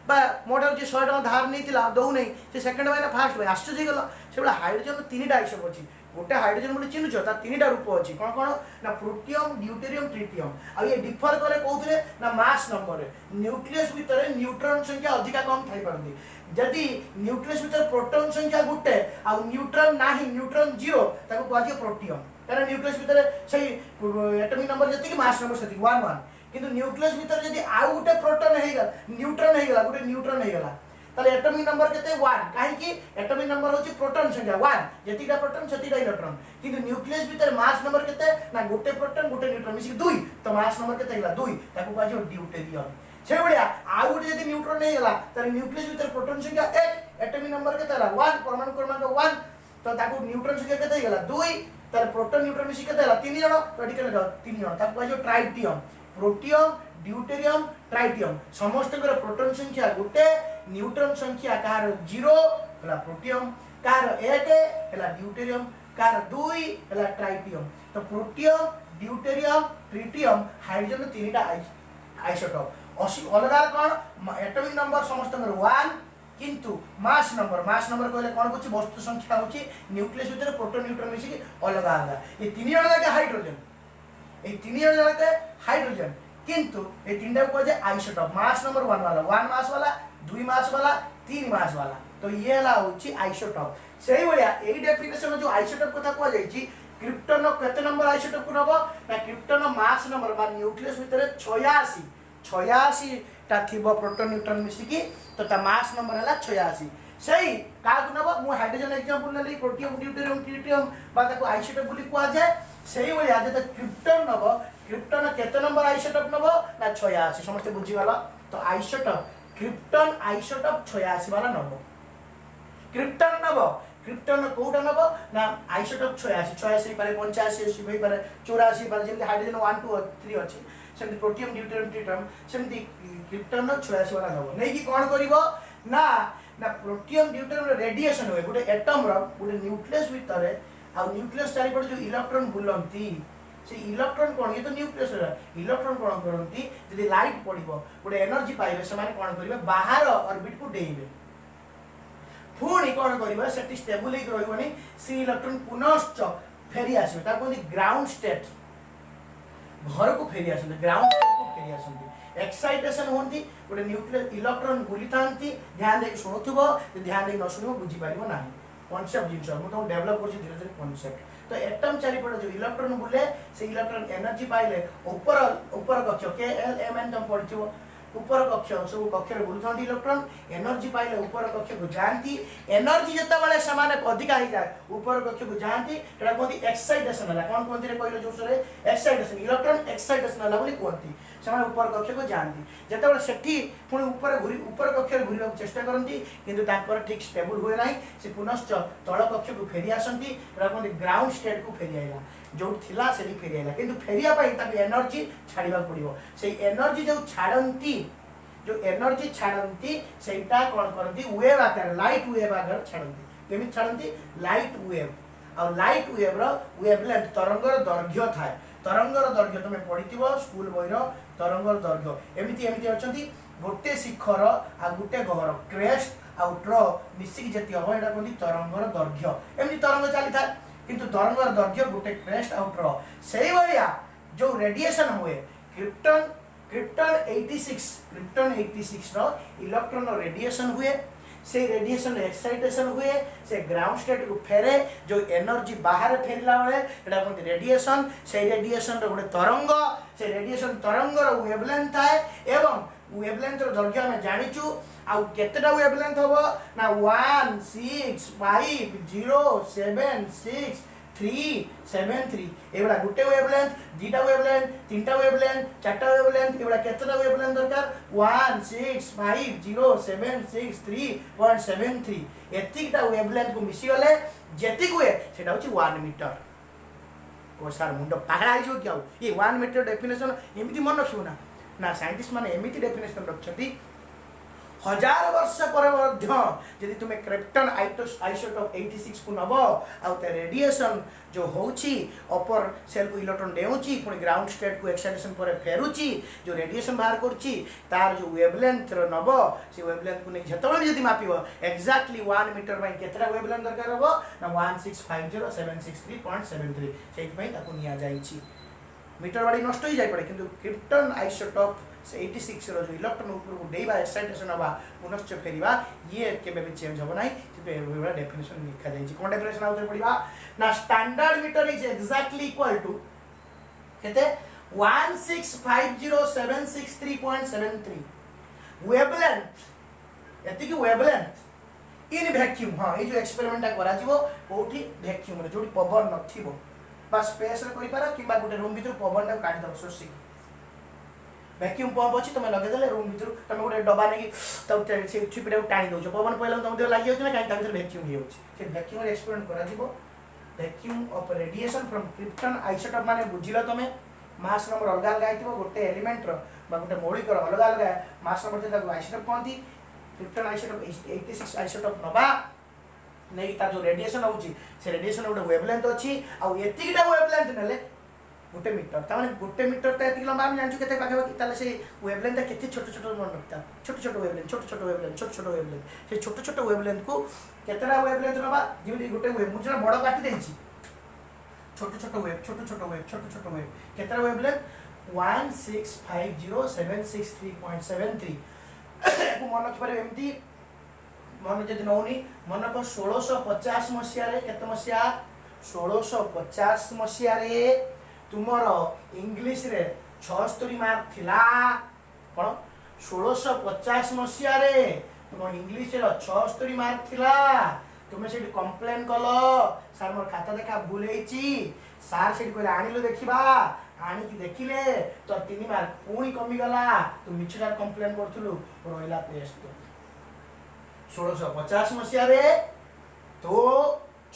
बा मोटा जी 100 टका धार नहीं दौ नहीं से सेकेंड भाई ना फास्ट भाई आश्चर्य गल से हाइड्रोजन तीन टा आइसोटोप अच्छी गोटे हाइड्रोजन बोली चिन्हुच तार तीन टा रूप अच्छी कौन कौन ना प्रोटियम ड्यूटेरियम ट्रिटियम आ ये डिफर करे कौन ना मास नंबर न्यूक्लियस भितर न्यूट्रॉन संख्या अधिका कम थी पारती जदि न्यूक्लियस भितर प्रोटॉन संख्या गोटे आ न्यूट्रॉन नाही न्यूट्रॉन 0 ताको कहजियो प्रोटियम कारण न्यूक्लियस भितर से एटॉमिक नंबर जति मास नंबर से 1 1 किंतु न्यूक्लियस भीतर जदि आउ गोटे प्रोटॉन हेगला न्यूट्रॉन हेगला गोटे न्यूट्रॉन हेगला ताले एटॉमिक नंबर केते 1 काहे कि एटॉमिक नंबर होची प्रोटॉन संख्या 1 जतिटा प्रोटॉन सतिटा इलेक्ट्रॉन किंतु न्यूक्लियस भीतर मास नंबर केते ना गोटे प्रोटॉन गोटे न्यूट्रॉन मिसी 2 तो मास नंबर केते हेगला 2 ताको कहजो ड्यूटेरियम से बढिया आउ गोटे जदि न्यूट्रॉन हेगला ताले न्यूक्लियस भीतर प्रोटॉन संख्या 1 एटॉमिक नंबर केते हेला 1 परमाणु क्रमांक 1 तो ताको न्यूट्रॉन संख्या केते हेगला 2 ताले प्रोटॉन न्यूट्रॉन मिसी केते हेला 3 जण तो एटी केते 3 जण ताको कहजो ट्राइटियम प्रोटियम ड्यूटेरियम ट्राइटियम समस्त प्रोटॉन संख्या गोटे न्यूट्रॉन संख्या कार 0 है प्रोटियम कार 1 है ड्यूटेरियम कार 2 है ट्राइटियम तो प्रोटियम ड्यूटेरियम ट्रिटियम हाइड्रोजन तीन टा आइसोटोप अलग कौन एटॉमिक नंबर समस्त 1 किंतु मास नंबर कहले कौन कुछ वस्तु संख्या होची न्यूक्लियस भीतर प्रोटॉन न्यूट्रॉन मिसी अलग अलग ये तीन जन जाके हाइड्रोजन ये तीन जन जाके हाइड्रोजन किंतु ये तीन टा को आइसोटोप मास नंबर 1 वाला 1 मास वाला 2 मास वाला 3 मास वाला तो ये होची आइसोटोप सही बढ़िया यही डेफिनेशन जो आइसोटोप कथा को जाईची क्रिप्टन केते नंबर आइसोटोप को नबो ना क्रिप्टन मास नंबर बा न्यूक्लियस भीतर 86 टा थिबो प्रोटॉन न्यूट्रॉन मिसिकी तो ता मास नंबर हला 86 सही का को नबो मु हाइड्रोजन एग्जांपल लेली प्रोटियम ड्यूटेरियम ट्रिटियम बा ताको आइसोटोप बोली को जाय सही बढ़िया जे क्रिप्टन नबो क्रिप्टन केते नंबर आइसोटोप नबो ना 86 समस्त बुझी गला तो आइसोटोप क्रिप्टन आइसोटोप 86 वाला नबो क्रिप्टन नबो क्रिप्टन कोटा नबो ना आइसोटोप 86 पारे 85 80 भाई पारे 84 पारे जेमति हाइड्रोजन 1 2 3 अछि सेमति प्रोटियम ड्यूटेरियम ट्रिटियम सेमति क्रिप्टन 86 वाला नबो नै कि कोन करिवो ना ना प्रोटियम ड्यूटेरियम रेडिएशन होय गोटे एटम रो गोटे न्यूक्लियस भीतर आ न्यूक्लियस चारिपट जो इलेक्ट्रॉन बुलंती से इलेक्ट्रॉन कौन ये तो न्यूक्लियस इलेक्ट्रॉन कौन करती जब लाइट पड़ो गोटे एनर्जी पाइबे से कौन करेंगे बाहर ऑर्बिट को डेइबे पुणी कौन करेंगे से स्टेबल रही सी इलेक्ट्रॉन पुनश्च फेरी आसवे कहते ग्राउंड स्टेट घर को फेरी आस ग्राउंड स्टेट को फेरी आसती एक्साइटेशन होती गोटे न्यूक्लियस इलेक्ट्रॉन बुली था ध्यान देख शुणुव ध्यान देख न शुणव बुझीपार ना कॉन्सेप्ट जिन मुझे डेभलप कर धीरे धीरे कॉन्सेप्ट तो एटम चारिपट जो इलेक्ट्रॉन बुले से इलेक्ट्रॉन एनर्जी पाइले ऊपर कक्ष के एल एम एन तुम पढ़ ऊपर कक्ष सब कक्ष बुलूँ इलेक्ट्रॉन एनर्जी पाइले ऊपर कक्ष को जाती एनर्जी जिते से अधिका हो जाए ऊपर कक्ष को जाती कहते एक्साइटेशन है कौन कहते कहले जो एक्साइटेशन इलेक्ट्रॉन एक्साइटेशन है कहती से ऊपर कक्ष को जाती जिते सेठी पुणी ऊपर कक्ष घूरने चेष्टा करती किंतु ठीक स्टेबल हुए ना से पुनश्च तल कक्ष को फेरी आसती कहते ग्राउंड स्टेट को फेरी आईला जो थिला से फेरी आईला किंतु फेरिया एनर्जी छाड़ा पड़ो से एनर्जी जो छाड़ती जो एनर्जी छाड़ती से कौन करती वेव आकार लाइट वेव आकार छाड़ती केमी छाड़ती लाइट वेव और लाइट वेव वेवलेंथ तरंगर दैर्घ्य थाए तरंगर दैर्घ्य तुम पढ़ी स्कूल बहिर तरंगर दैर्घ्य एमती एमती अच्छा गोटे शिखर आ गोटे गहर क्रेस्ट आउ ट्र मिसिक जी हम यहाँ कहते तरंगर दैर्घ्य एमती तरंग चली था किंतु तरंगर दैर्घ्य गोटे क्रेस्ट आउ ट्र से भाया जो रेडिएशन हुए क्रिप्टन क्रिप्टन 86 रो इलेक्ट्रॉन रेडिएशन हुए से रेडिएशन एक्साइटेशन हुए से ग्राउंड स्टेट को फेरे जो एनर्जी बाहर फेरला बेले रेडिएशन से रेडिएशन रो गोटे तरंग से रेडिएशन तरंग रो वेवलेंथ थाए एवं वेवलेंथ रो दैर्घ्य हम जानिचु आउ केतेटा वेवलेंथ होबो ना 1 6 5 0 7 6 373 एवडा गुटे वेवलेंथ दुटा वेवलेंथ तीनटा वेवलेंथ चारटा वेवलेंथ एवडा केतेटा वेवलेंथ दरकार 1 6 5 0 7 6 3.73 एतिकटा वेवलेंथ को मिसी गले जेतिक हुए सेटा होची 1 मीटर ओ सर मुंड पागला आइ जो क्या ये 1 मीटर डेफिनेशन एमिति मन रखियो ना साइंटिस्ट माने एमिति डेफिनेशन रखछथि 1000 वर्ष पर यदि तुम क्रिप्टन आइसोटोप 86 को नब आउ रेडिएशन जो होची अपर सेल को इलेक्ट्रॉन डेउची पुणी ग्राउंड स्टेट को एक्साइटेशन पर फेरुची जो रेडिएशन बाहर करची तार जो वेवलेंथ नब से वेवलेंथ को नहीं जेतबे यदि मापिबो एक्जेक्टली 1 मीटर में केतरा वेवलेंथ दरकार हबो ना 1650763.73 सेहि पई ताको निया जाईची मीटर बाडी नष्ट हो जाय पड़े किंतु क्रिप्टन आइसोटोप 86 रो जो इलेक्ट्रॉन ऊपर को डेइबा एक्साइटेशन हवा पुनश्च फेरिबा ये केबे भी चेंज हो नाही से एवडा डेफिनेशन लिखा जाई छी कोन डेफिनेशन आउतर पड़िबा ना standard metre is exactly equal to केते 1650763.73 वेवलेंथ एति की वेवलेंथ इन वैक्यूम हां ये जो एक्सपेरिमेंट करा जीवो कोठी वैक्यूम रे जोडी पवन नथिबो बा स्पेस रे कोइ पारा किबा गुटे रूम भीतर पवन टा काट दो सोसी वैक्यूम पंप अच्छी तुम लगे देले रूम भीतर तुम गोटे डब्बा नहीं से छिपिटा टाणी दौच पवन पहला तुम देह लगी जाऊँ ना कहीं वैक्यूम हो वैक्यूम एक्सपेरिमेंट करा vacuum of radiation from krypton isotope माने बुझिल तुम मास नंबर अलग अलग आइथिबो गोटे एलिमेंट रो बा गोटे मौलिक रो अलग अलग मास नंबर ते आइसोटोप कहती क्रिप्टन आइसोटोप 86 आइसोटोप नबा नहीं ता जो रेडिएशन होची से रेडिएशन गोटे वेवलेंथ अछि आ एतिकिटा वेवलेंथ नेले गोटे मीटर ताने गोटे मीटर ता एति लंबा हम जानछु केते पाखे ताले से वेवलेंथ ता केते छोट छोट मन रखता छोट वेवलेंथ से छोट वेवलेंथ को केतरा वेवलेंथ नबा जेमि गोटे वेव मुझे बड़ काटी देछि छोट वेव केतरा वेवलेंथ 1650763.73 को मन रखि पारे एमती मन जदि नौनी मन को 1650 मसिया रे केते मसिया 1650 मसिया रे तुमर इंग्लिश रे 76 मार्क थिला कोन 1650 मसिया रे तुम इंग्लिश रे 76 मार्क थिला तुम से कंप्लेन कलो सर मोर खाता देखा भूल हेची सर से कोइ आनिलो देखिबा आनी की देखिले तो 3 मार्क पूरी कमी गला तू मिछरा कंप्लेन करथुलु रोइला टेस्ट 1650 मसिया रे तो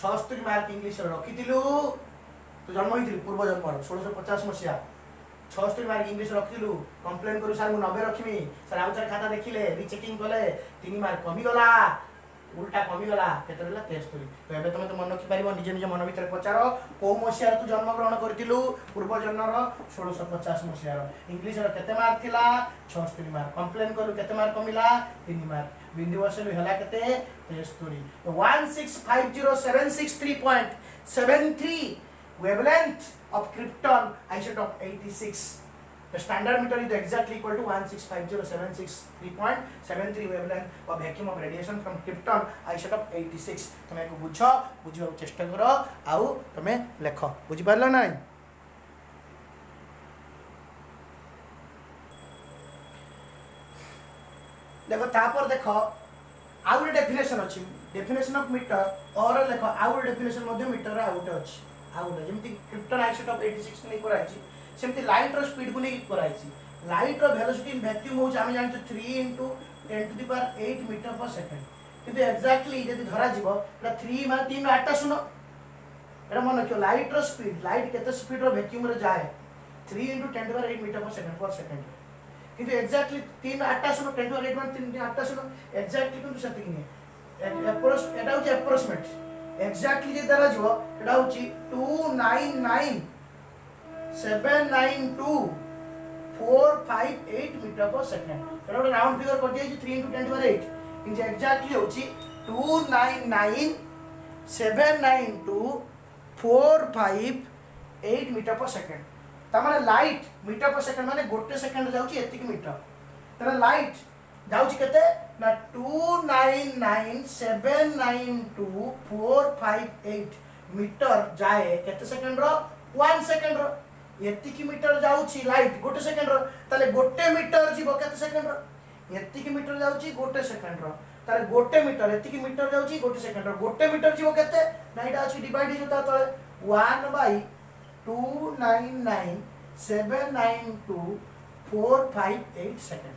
76 मार्क इंग्लिश रे रखिथिलु तो जन्म होती पूर्व जन्म 1650 मसीहा 76 मार्क इंग्लिश रखिलु कंप्लेन करू सर मु 90 रखिमी सर आउ तार खाता देखिले रीचेकिंग कले 3 मार्क कमी गला उल्टा कमी गला केते रहला 73 तो एबे तमे तो मन रखि परिबो निजे निजे मन भीतर पचारो को मसीहा तू जन्म ग्रहण करथिलु पूर्व जन्म रो 1650 मसीहा रो इंग्लिश रो केते मार्क थिला 76 मार्क कंप्लेन करू केते मार्क कमिला 3 मार्क बिंदु वसल हला केते 73 तो 1650763.73 wavelength of krypton isotope 86 the standard meter is exactly equal to 1650763.73 wavelength of vacuum of radiation from krypton isotope 86 तमे को बुझ बुझिबा चेष्टा करो आउ तमे लेखो बुझि पारलो ना देखो तापर देखो आउ डेफिनेशन अछि डेफिनेशन ऑफ मीटर और लेखो आउ डेफिनेशन मध्ये मीटर आउट अछि आउ जमती क्रिप्टन आइसोटोप 86 नै कराइछि सेमती लाइट रो स्पीड को नै कराइछि लाइट रो वेलोसिटी इन वैक्यूम हो आम जान 3 इंटू 10⁸ मीटर पर सेकेंड किंतु एक्जाक्टली जब धरा जीव 3 मान 3 8 शून्य एटा मन रखियो लाइट रो स्पीड लाइट केते स्पीड रो वैक्यूम रे जाए 3 इंटू 10⁸ मीटर पर सेकेंड किंतु एक्जाक्टली 3 8 शून्य 10⁸ मान 3 8 शून्य एक्जाक्टली किंतु सेतिक नहीं एटा होची अप्रोक्सीमेट एक्जाक्टली जे धरा जीव एटा होची 299,792,458 मीटर पर सेकेंड एटा गोटे राउंड फिगर कर दिया 3 इंटू 10⁸ किंतु एक्जाक्टली होची 299,792,458 मीटर पर सेकेंड तामाने लाइट मीटर पर सेकेंड माने गोटे सेकेंड जाउची एतिक मीटर तने लाइट जाउची केते ना 299,792,458 मीटर जाए केते सेकेंड रो 1 सेकेंड रो एतिक मीटर जाउची लाइट गोटे सेकेंड रो ताले गोटे मीटर जीवो केते सेकेंड रो एतिक मीटर जाउची गोटे सेकेंड रो ताले गोटे मीटर एतिक मीटर जाउची गोटे सेकेंड रो गोटे मीटर जीवो केते ना एटा अछि डिवाइड जो ता तळे 1/299,792,458 सेकेंड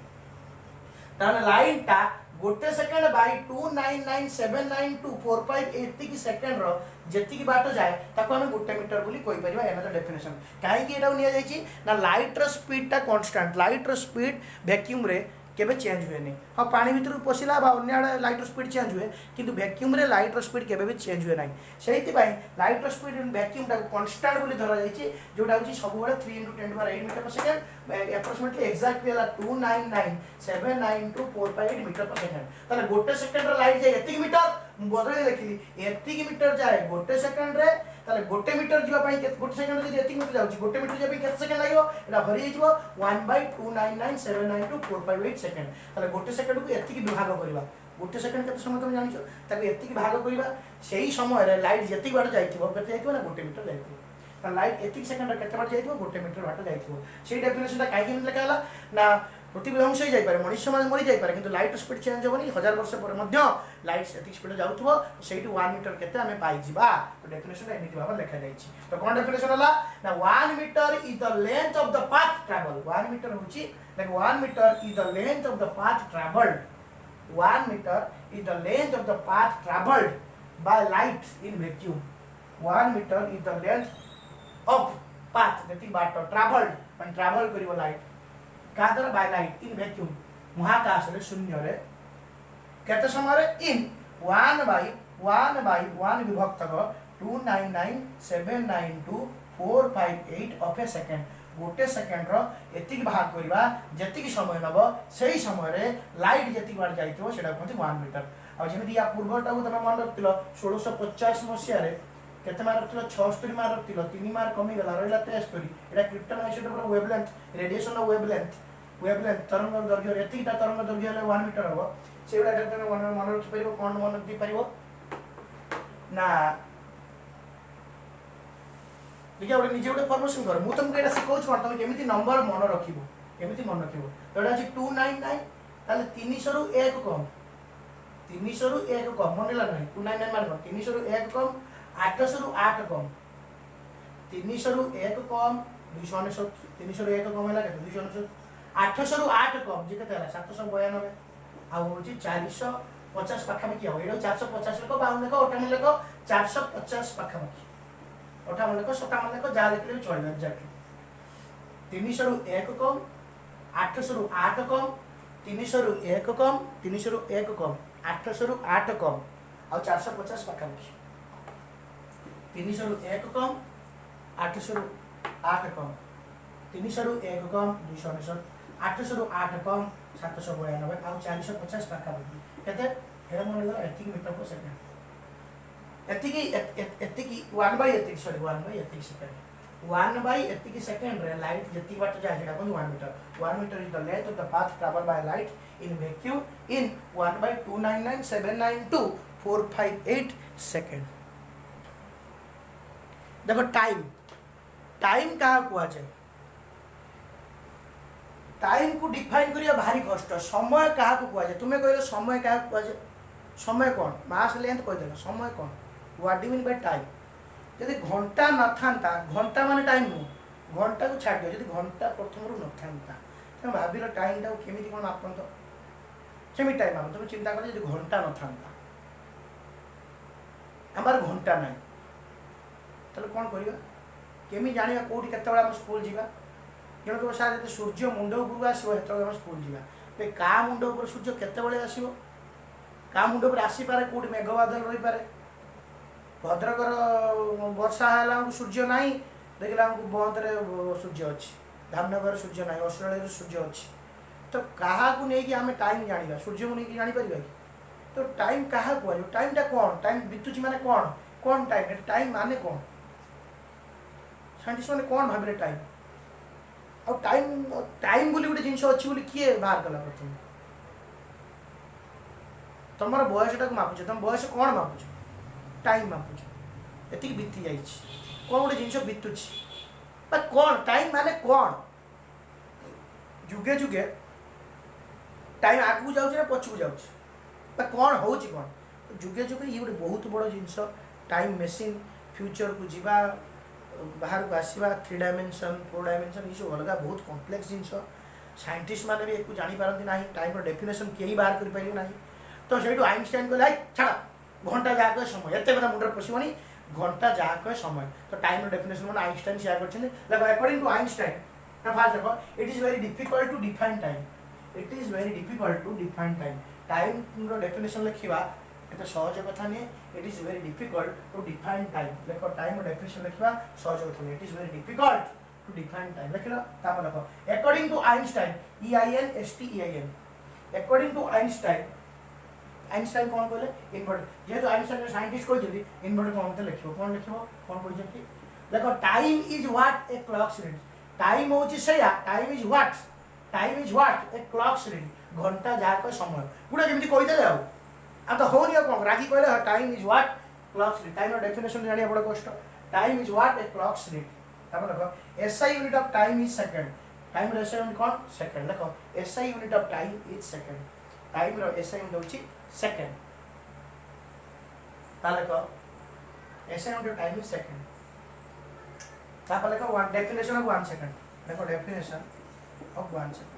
ताने लाइन टा गोटे सेकेंड बाय 299,792,458 एतिक सेकेंड रो जेतिक बाट जाए ताको हम गोटे मीटर बोली कहि परिबा एना डेफिनेशन काहे कि एटा निया जायछि ना लाइट रो स्पीड टा कांस्टेंट लाइट रो स्पीड वैक्यूम रे केबे चेंज हुए नहीं हाँ पानी भीतर पशिला अन्य लाइट स्पीड चेंज हुए किंतु वैक्यूम रे लाइट स्पीड केबे भी चेंज हुए नहीं से लाइट स्पीड वैक्यूम टा कांस्टेंट बोली धरा जायछि जोटा होछि सब बेले 3 इंटू 10⁸ मीटर पर सेकेंड अप्रोक्सीमेटली एक्जाक्टली 299,792,458 मीटर पर सेकेंड ताले गोटे सेकेंड रे लाइट जाय एतिक मीटर बदले देखिली एतिक मीटर जाए गोटे सेकेंड रे ताले गोटे मीटर जीवा पई गोटे सेकेंड रे एतिक मीटर जाउची गोटे मीटर जेबे केते सेकेंड लागो एटा भरि हिजबो 1/299,792,458 सेकेंड ताले गोटे सेकेंड को एतिक विभाग करबा गोटे सेकेंड केते समय तुम जानिछो ताको एतिक भाग करबा सेही समय रे लाइट जेतिक बाट जाइथिबो केते जाइथिबो ना गोटे मीटर जाइथिबो ता लाइट एतिक सेकेंड रे केते बाट जाइथिबो गोटे मीटर बाट जाइथिबो सेही डेफिनेशन ता काहे कि लिखा हला ना प्रतिबिंब से जाई पारे मनुष्य समाज मरि जाई पारे किंतु लाइट स्पीड चेंज होबनी 1000 वर्ष पर मध्य लाइट एतिक स्पीड जाउथबो सेही 1 मीटर केते हमें पाई जिबा तो डेफिनेशन एमिति भाबा लिखा जाईछि तो कोन डेफिनेशन हला ना 1 metre is the length of the path travel 1 मीटर होची like 1 metre is the length of the path travelled 1 metre is the length of the path travelled by light in vacuum 1 metre is the length of path जति बाट travelled when travel करिवो light का द्वारा by light in vacuum महाकाश रे शून्य रे केते समय रे इन 1/1 विभक्त 299,792,458 ऑफ ए सेकंड गोटे सेकंड रो एतिक भाग करबा जेतिक समय नबो सेही समय रे लाइट जेतिक बार जाइतो सेडा कहति 1 मीटर आ जेमिति या पूर्वटा को तमे मन रखतिलो 1650 मसिया रे केते मार रखतिलो 66 मार रखतिलो 3 मार कमी गला रहला 63 एटा क्रिप्टन आइसोटोप रो वेवलेंथ रेडिएशन रो वेवलेंथ तरंग दैर्घ्य एतिकटा तरंग दैर्घ्य ले 1 मीटर हो सेडा तमे मन रखि परिबो कोन मन रखि परिबो ना देखिए गोटे निजे गोटे फॉर्मेशन कर मु तुमको एटा सिखौछ पर तुम केमिति नंबर मन रखिबो केमिति मन रखिबो तो एटा अछि 299 ताले 300 रु 1 कम 300 रु 1 कम मनला नै 299 मान 300 रु 1 कम 800 रु 8 कम 300 रु 1 कम 299 300 रु 1 कम होला के 299 800 रु 8 कम जे केते होला 792 आ होची 450 पाखा में की हो एडो 450 लेको 52 लेको 58 लेको 450 पाखा में 58 लेको 57 लेको जा लिखले चलबे एग्जैक्टली 300 रु 1 कम 800 रु 8 कम 300 रु 1 कम 300 रु 1 कम 800 रु 8 कम आ 450 पाखा में 300 रु 1 कम 800 रु 8 कम 300 रु 1 कम 299 800 रु 8 कम 792 आ 450 पाखा में केते हे मन लगा एतिक मीटर पर सेकेंड एतिकी 1/एतिक सॉरी 1/एतिक सेकेंड 1/एतिक सेकेंड रे लाइट जति बाट जाय जेटा कोन 1 metre 1 metre is the length of the path travel by light in vacuum in 1/299,792,458 second देखो टाइम का कुआ जाय टाइम को डिफाइन करिया भारी कष्ट समय का कुआ जाय तुमे कहले समय का कुआ जाय समय कोन मास लेंथ कह देला समय कोन what do mean by time यदि घंटा न थांता घंटा माने टाइम नु घंटा को छाड़ दियो यदि घंटा प्रथम रु न थांता तुम भाविल टाइम केमी कौन मापन तो केमी टाइम आप तुम चिंता कर घंटा न था आमार घंटा ना ताले कौन करवा केमी जाना कौटी के स्कूल जावा जन कह सार जो सूर्य मुंड उपरक आसो आम स्कूल जावा का मुंड उपर सूर्य केतबले आसो का मुंड उपर आसीपे कौटी मेघ बादल रही पारे भद्रकर वर्षा है सूर्य ना देखला बंदे सूर्य अच्छी धामनगर सूर्य ना अस्ट्रेलिया सूर्य अच्छी तो क्या नहीं आम टाइम जाना सूर्य को लेकिन जापर कि तो टाइम क्या कह टाइमटा कौन टाइम बीतुची माने कौन कौन टाइम टाइम माने कौन साइंटिस्ट मैंने कौन भाविले टाइम और टाइम टाइम बोली गोटे जिनस अच्छी किए बाहर कला प्रथम तुम बयसटा मापुच तुम बयस कौन मापुच टाइम मापुच एति बीती जा कौन गोटे जिनस बीतुची कौन टाइम माने कौन जुगे जुगे टाइम आगू जाऊँ पछू जाऊँ कौन हो कौन जुगे जुगे ये गोटे बहुत बड़ जिनस टाइम मेसीन फ्यूचर को जीवा बाहर को आसवा 3 डायमेंशन 4 डायमेंशन ये सब अलग बहुत कॉम्प्लेक्स जिनस साइंटिस्ट मैंने भी एक जापारती ना टाइम डेफिनेशन कहीं बाहर कर पारे ना तो से आइनस्टाइन कहले छाड़ घंटा जहाँ समय एत बड़ा मुंडे पशुनी घंटा जहाँ समय तो टाइम डेफिनेशन मैंने आइनस्टाइन सेयार कर अकॉर्डिंग टू आइनस्टाइन फास्ट देख it is very difficult to define time it is very difficult to define time time definition लिखा एत सहज कथा नहीं it is very difficult to define time देख टाइम डेफिनेशन लिखा सहज कथा नहीं it is very difficult to define time लिख लो देख according to Einstein EINSTEIN according to Einstein Einstein कौन कहले इनवर्ट जेहेतु आइनस्टाइन साइंटिस्ट कहते इनवर्ट कौन लिख कौन लिख कौन कहते देख time is what a clock read time होची सेया time is what a clock read घंटा जहाँ समय गोटे जमी कहीदे आ तो होनी कौन रागी कहले time is what clock read time definition जाना बड़ा कष्ट time is what a clock read देख SI unit of time is second time रो SI यूनिट कौन सेकंड देख SI unit of time is second time रो SI यूनिट होची second ताले को SI unit of time is second तापर लेखो वन डेफिनेशन ऑफ 1 सेकंड देखो definition of 1 second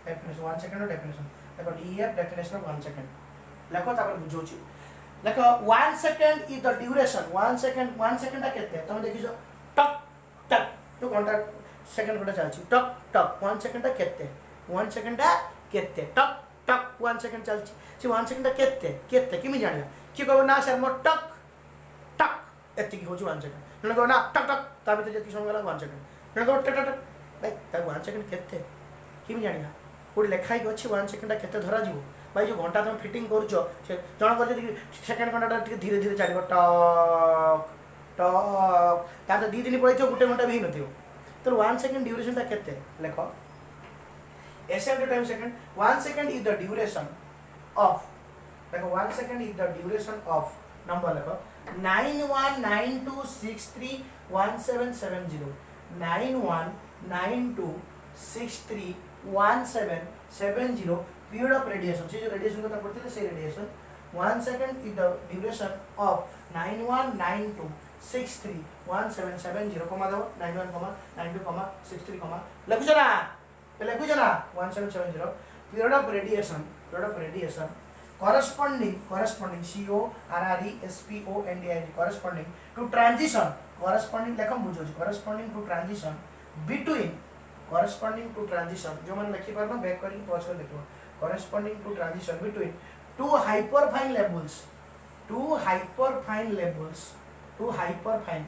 definition 1 second definition देखो DF डेफिनेशन ऑफ 1 सेकंड लेखो तापर बुझोची लेखो 1 second is the duration 1 second ता केते तुम देखिजो टक टक तो घंटा सेकंड घंटा चलची टक टक 1 सेकंड ता केते 1 सेकंड ता केते टक टक 1 सेकंड चलची से 1 सेकंड ता केते केते किमि जानिया कि कहबो ना सर मो टक टक एति की होची 1 सेकंड जने कहबो ना टक टक ता भीतर जति समय गला 1 सेकंड जने कहबो टक टक भाई ता 1 सेकंड केते किमि जानिया कोड लेखाई अछि 1 सेकंड ता केते धरा जीवो भाई जो घंटा तुम फिटिंग करुचो से जन कर सेकेंड घंटा धीरे धीरे चलो टक टक ता तो 2 दिन पड़े गोटे घंटा भी नहीं तो 1 सेकंड ड्यूरेशन केते लेख SI time second 1 second is the duration of देखो 1 second is the duration of number लेखो 9192631770 9192631770 period of radiation से जो रेडिएशन को पढ़ते थे से radiation 1 second is the duration of 9192631770 कमा दो 91,92,63 लिखुछ ना लिखुछ ना 1770 period of radiation corresponding corresponding to transition corresponding लेखम बुझो corresponding to transition between corresponding to transition जो मन लिखि परनो बैक करी पॉज कर देखो corresponding to transition between two hyperfine levels HYPERFINE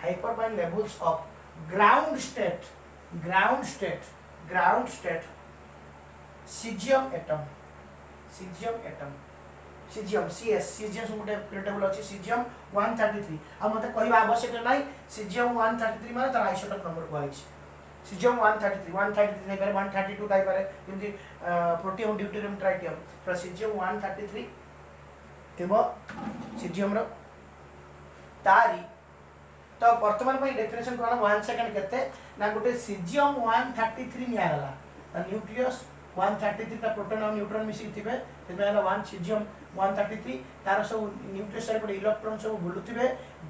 hyperfine levels of ground state cesium atom cesium CS cesium गोटे table अछि cesium 133 आ मते कहबा आवश्यक नाही cesium 133 माने तार आइसोटोप नंबर कहै cesium 133 नै पारे 132 ताई पारे जेमति प्रोटियम ड्यूटेरियम ट्राइटियम तो cesium 133 तेबो cesium रो तारी तो वर्तमान में डेफिनेशन कोन 1 सेकंड केते ना गोटे cesium 133 नियाला न्यूक्लियस 133 ता प्रोटॉन और न्यूट्रॉन मिसी थिबे तेबेला 1 cesium 133 तार सब न्यूक्लियस रे पड़े इलेक्ट्रॉन सब बुलुथिबे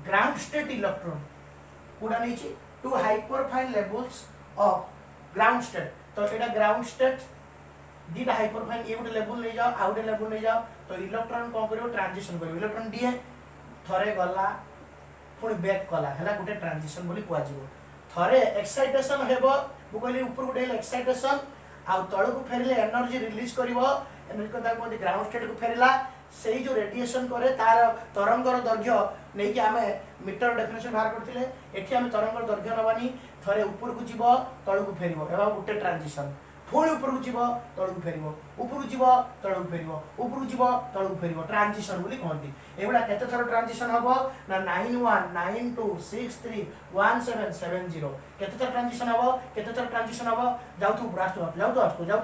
ग्राउंड स्टेट इलेक्ट्रॉन पूरा नीचे two hyperfine levels of ground state तो एटा ग्राउंड स्टेट दीटा हाइपरफाइन ये गोटे लेवल नहीं जाओ आउ गोटे लेवल नहीं जाओ तो इलेक्ट्रॉन कौन करियो ट्रांजिशन करियो इलेक्ट्रॉन डीए थरे गला पुणी बैक कला है गोटे ट्रांजिशन बोली कुआ जीवो थरे एक्साइटेशन हेबो मु कहली ऊपर गोटे एक्साइटेशन आ तळ को फेरिले एनर्जी रिलीज करिवो एनर्जी को ताको ग्राउंड स्टेट को फेरिला सेही जो रेडिएशन करे तार तरंगर दैर्घ्य नै कि आमे मीटर डेफिनेशन बाहर करथिले एठी आमे तरंगर दैर्घ्य नबानी थरे ऊपर को जीवो तळ को फेरिवो एबा गोटे ट्रांजिशन पुणी ऊपर को जीवो तळ को फेरिवो ऊपर को जीवो तळ को फेरिवो ऊपर को जीवो तळ को फेरिवो ट्रांजिशन बोली कहंती एबडा केते थरो ट्रांजिशन हबो ना 9192631770 केते थरो ट्रांजिशन हबो केते थरो ट्रांजिशन हबो जाउ तू ब्रास्ट जाउ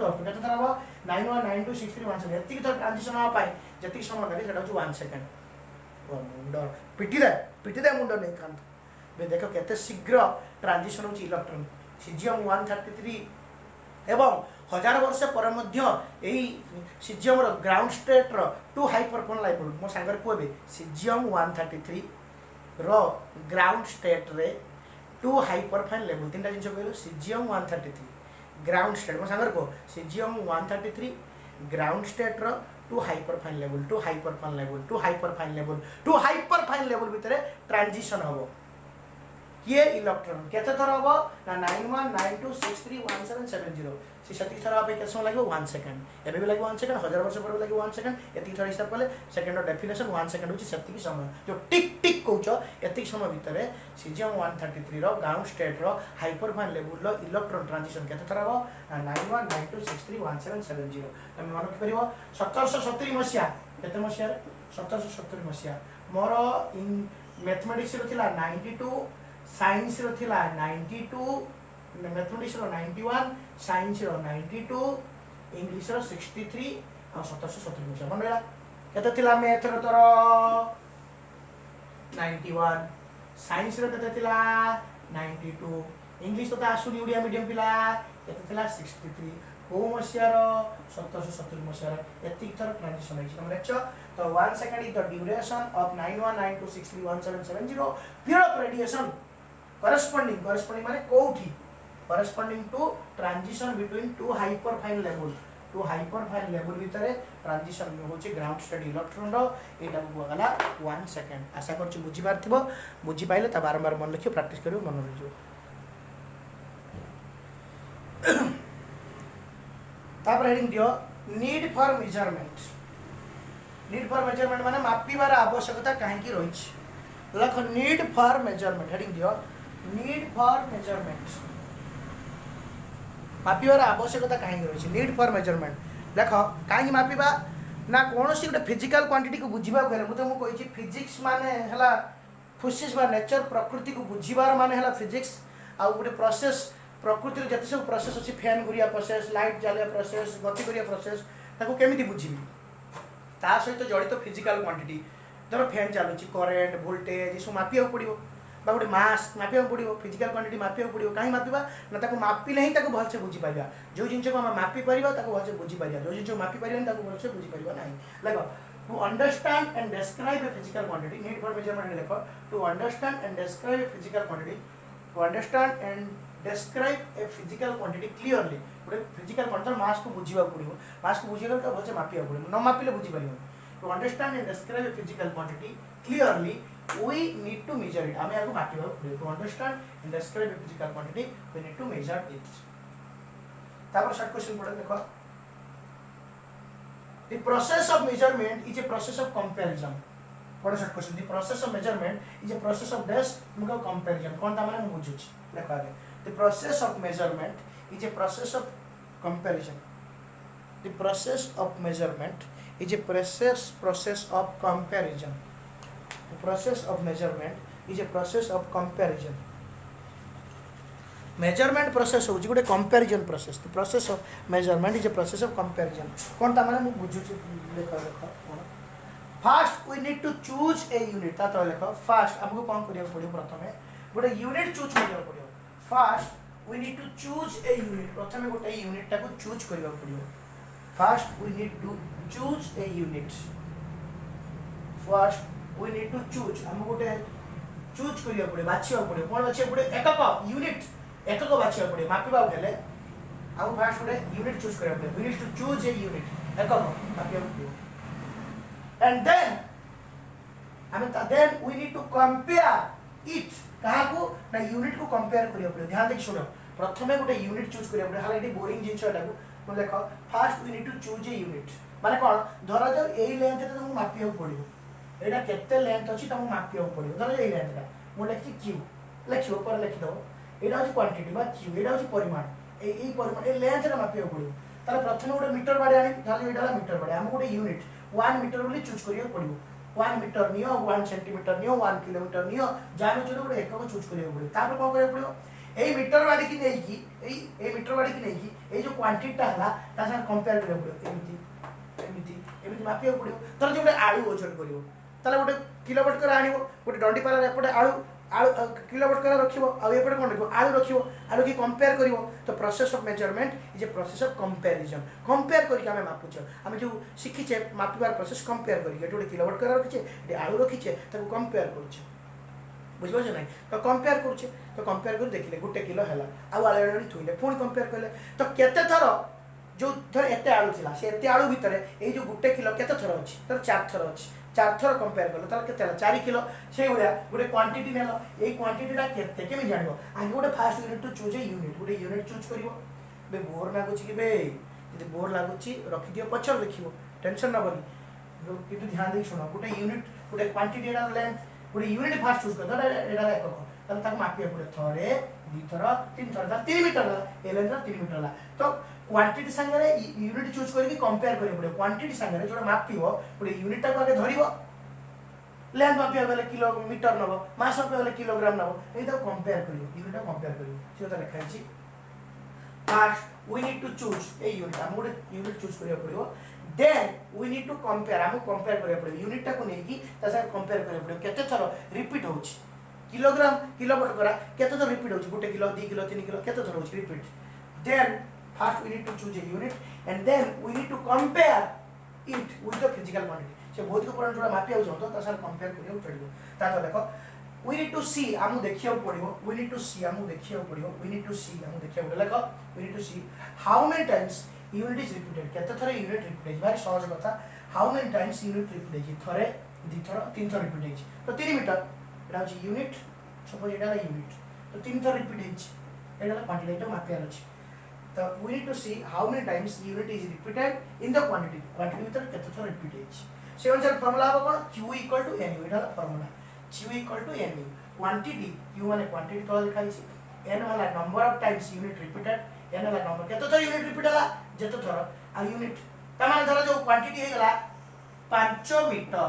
तो केते थरो हबो 91926317 एति थरो ट्रांजिशन हबो पाई जति समय लागि सेटा 1 सेकंड मुंडो पिटी दे मुंडो नै कांत बे देखो केते शीघ्र ट्रांजिशन होची इलेक्ट्रॉन सीजियम 133 एवं 1000 वर्ष पर मध्य एही सीजियम रो ग्राउंड स्टेट रो टू हाइपरफाइन लेवल मो सांगर कोबे सीजियम 133 रो ग्राउंड स्टेट रे टू हाइपरफाइन लेवल तीनटा जिंस कहलो सीजियम 133 ग्राउंड स्टेट मो सांगर को सीजियम 133 ग्राउंड स्टेट रो टू हाइपरफाइन लेवल भितरे ट्रांजिशन हबो ये इलेक्ट्रॉन केते थर हबो ना 9192631770 से सती थर आपे केते समय लागो 1 सेकंड एबे भी लागो 1 सेकंड 1000 वर्ष पर लागो 1 सेकंड एति थर हिसाब करले सेकंड ऑफ डेफिनेशन 1 सेकंड होची सती समय जो टिक टिक कहउछो एति समय भितरे सीजियम 133 रो ग्राउंड स्टेट रो हाइपरफाइन लेवल रो इलेक्ट्रॉन ट्रांजिशन केते थर हबो 9192631770 हम मन रखि परिबो 1770 मसिया केते मसिया 1770 मसिया मोर इन मैथमेटिक्स रो थिला 92 साइंस रो थिला 92 मैथमेटिक्स रो 91 साइंस रो 92 इंग्लिश रो 63 आ 1770 मसिया मन रहला केते थिला मैथ रो तोर 91 साइंस रो केते थिला 92 इंग्लिश तो आसुनी उडिया मीडियम पिला केते थिला 63 को मसिया रो 1770 मसिया रो एति थर ट्रांजिशन है हम लेचो तो 1 second is the duration of 9192631770 period of radiation corresponding माने कोठी corresponding to transition between two hyperfine level भितरे ट्रांजिशन होची ग्राउंड स्टेट इलेक्ट्रॉन रो एटा गला 1 सेकंड आशा करछु बुझी पारथिबो बुझी पाइले त बारंबार मन लिखियो प्रैक्टिस करियो मन रहिजो तापर हेडिंग दियो नीड फॉर मेजरमेंट माने मापिबार आवश्यकता काहे की रहिछ लख नीड फॉर मेजरमेंट हेडिंग दियो नीड फॉर मेजरमेंट मापिबार आवश्यकता काहे की रहिछ नीड फॉर मेजरमेंट लेख काहे मापिबा ना कोनोसी गोटे फिजिकल क्वांटिटी को बुझिबा करे मु कहि छी फिजिक्स माने हला फिजिक्स बा नेचर प्रकृति को बुझिबार माने हला फिजिक्स आ गोटे प्रोसेस प्रकृति रे जति सब प्रोसेस अछि फैन गुरिया प्रोसेस लाइट जालिया प्रोसेस गति करिया प्रोसेस ताको केमिति बुझिबी ता सहित जड़ित फिजिकल क्वांटिटी धर फैन चलुची करेंट वोल्टेज सब मापिया पड़ो बा गोटे मास मापिया पड़ो फिजिकल क्वांटिटी मापिया पड़ो कहीं मापिबा ना ताको मापिले ही ताको भलसे बुझी पाइबा जो जिंस को हम मापी परिबा ताको भलसे बुझी पाइबा जो जिंस मापी परिबा ताको भलसे बुझी परिबा नाही लगो to understand and describe a physical quantity need for measurement देखो to understand and describe a physical quantity to understand and describe a physical quantity clearly गोटे फिजिकल क्वांटिटी मास को बुझिबा पड़ो मास को बुझिगल तो भलसे मापिया पड़ो न मापिले बुझी परिबा to understand and describe a physical quantity clearly we need to measure it हमें आगो मापिबा पड़ो to understand and describe a physical quantity we need to measure it तापर शॉर्ट क्वेश्चन पढ़े देखो the process of measurement is a process of comparison पढ़ो short question the process of measurement is a process of dash मुका comparison कोन ता माने बुझुछ देखो आगे the process of measurement is a process of comparison the process of measurement is a process of comparison the process of measurement is a process of comparison measurement process हो गोटे comparison process the process of measurement is a process of comparison कोन ता माने मु बुझुछ देखो first we need to choose a unit ता तो देखो first हमको कोन करिया पड़ियो प्रथमे गोटे यूनिट चूज करिया पड़ियो first we need to choose a unit प्रथमे गोटे यूनिट ता को चूज करिया पड़ियो first we need to choose a unit first we need to choose हम गोटे चूज करिया पड़े बाछिया पड़े कोन बाछिया पड़े एकक यूनिट एकक बाछिया पड़े मापिबा हेले आम फास्ट गोटे यूनिट चूज करा पड़े we need to choose a unit एकम मापिया पड़ो एंड देन हमें then we need to compare it काहाकू ना यूनिट को कंपेयर करिया पड़ो ध्यान देख सुनो प्रथमे गोटे यूनिट चूज करिया पड़ो हाले एटी बोरिंग जिंस एटाकू mo देखो first we need to choose a unit माने कोन धरा जाऊ एई लेंथ रे तुमको मापिया पड़ो एटा केते लेंथ अछि तुमको मापिया पड़ो धरा एई लेंथ रा mo लिखि क्यू लिखियो पर लिखि दो एटा अछि क्वांटिटी बा क्यू एटा अछि परिमाण एई परिमाण ए लेंथ रे मापिया पड़ो ताले प्रथमे गोटे मीटर बाडे आनी धरा एटा मीटर बाडे हम गोटे यूनिट 1 मीटर बोली चूज करिया पड़ो 1 मीटर नियो 1 सेंटीमीटर नियो 1 किलोमीटर नियो जानो चलो गोटे एकक चूज करिया पड़ो तापर कोन करिया पड़ो एई मीटर बाडी की नेई की एई मीटर बाडी की नेई की एई जो क्वांटिटी ता हला ता संग कंपेयर करिया पड़ो एमिति मापिया पड़ो तर जो गोटे आलू ओजन करियो ताले गोटे किलोवाट कर आनिबो गोटे डंडी पाला एपटे आलू आलू किलोवाट कर रखिबो आ एपटे कोन रखिबो आलू की कंपेयर करिवो तो process of measurement is a process of comparison compare करिके हमें मापुछ हमें जो शिखिछे मापिबार प्रोसेस कंपेयर करिके गोटे किलोवाट कर रखिछे एटी आलू रखिछे ताको कंपेयर करूछे बुझिबो नै तो कंपेयर करूछे तो कंपेयर कर देखिले गोटे किलो हला आ आलू थुइले पुणी कंपेयर करले तो केते थरो जो धर एते आलू थिला से एते आलू भितरे ए जो गोटे किलो केते थरो अछि तर 4 थरो अछि 4 थरो कंपेयर करलो ताले केते 4 किलो से होया गोटे क्वांटिटी नेलो ए क्वांटिटीटा केते केमि जानिबो आगे गोटे first unit to choose a unit गोटे यूनिट चूज करिवो बे बोर लागुछि कि बे यदि बोर लागुछि रखि दियो पछर देखिवो टेंशन न बनी कितु ध्यान दे सुनो गोटे यूनिट गोटे क्वांटिटी एडा लेंथ गोटे यूनिट फास्ट चूज कर दो एडा एकक ताले ताको मापिया पड़े थरे दी थर तीन थर 3 मीटर ए लेंथ 3 मीटर ला तो क्वांटिटी संगे यूनिट चूज करके कंपेयर करियो पड़े क्वांटिटी संगे जोडा मापिबो पड़े यूनिट टा को आगे धरिबो लेंथ मापिया गले किलोमीटर नबो मास मापिया गले किलोग्राम नबो एटा कंपेयर करियो यूनिट कंपेयर करियो सेटा लिखा अछि first we need to choose a unit हम गोटे यूनिट चूज करियो पड़िबो then we need to compare हम कंपेयर करियो पड़िबो यूनिट टा को नै कि ता संगे कंपेयर करियो पड़िबो केते थरो रिपीट होछि किलोग्राम किलोवाट करा केते थरो रिपीट होछि गोटे किलो 2 किलो 3 किलो केते थरो होछि repeat then first we need to choose a unit and then we need to compare it with the physical quantity से भौतिक परिमाण जोड़ा मापिया हो तो तार कंपेयर करियो पड़िबो ता तो देखो we need to see हमु देखियो पड़िबो we need to see हमु देखियो पड़िबो we need to see हमु देखियो पड़िबो देखो we need to see how many times unit is repeated केते थरे यूनिट रिपीट है भारी सहज कथा how many times unit repeat है थरे दी थर तीन थर रिपीट है तो 3 मीटर एटा हो यूनिट सपोज एटा यूनिट तो 3 थर रिपीट है एटा क्वांटिटी तो मापिया अछि तो we need to see how many times unit is repeated in the quantity भीतर केते थर रिपीट है से अनुसार फार्मूला हो कोन q equal to nu Etah formula q equal to nu quantity q माने क्वांटिटी तो लिखा है n वाला number of times unit repeated n वाला नंबर केते थर यूनिट रिपीट होला जेते थर आ यूनिट त माने धर जो क्वांटिटी हे गला 5 मीटर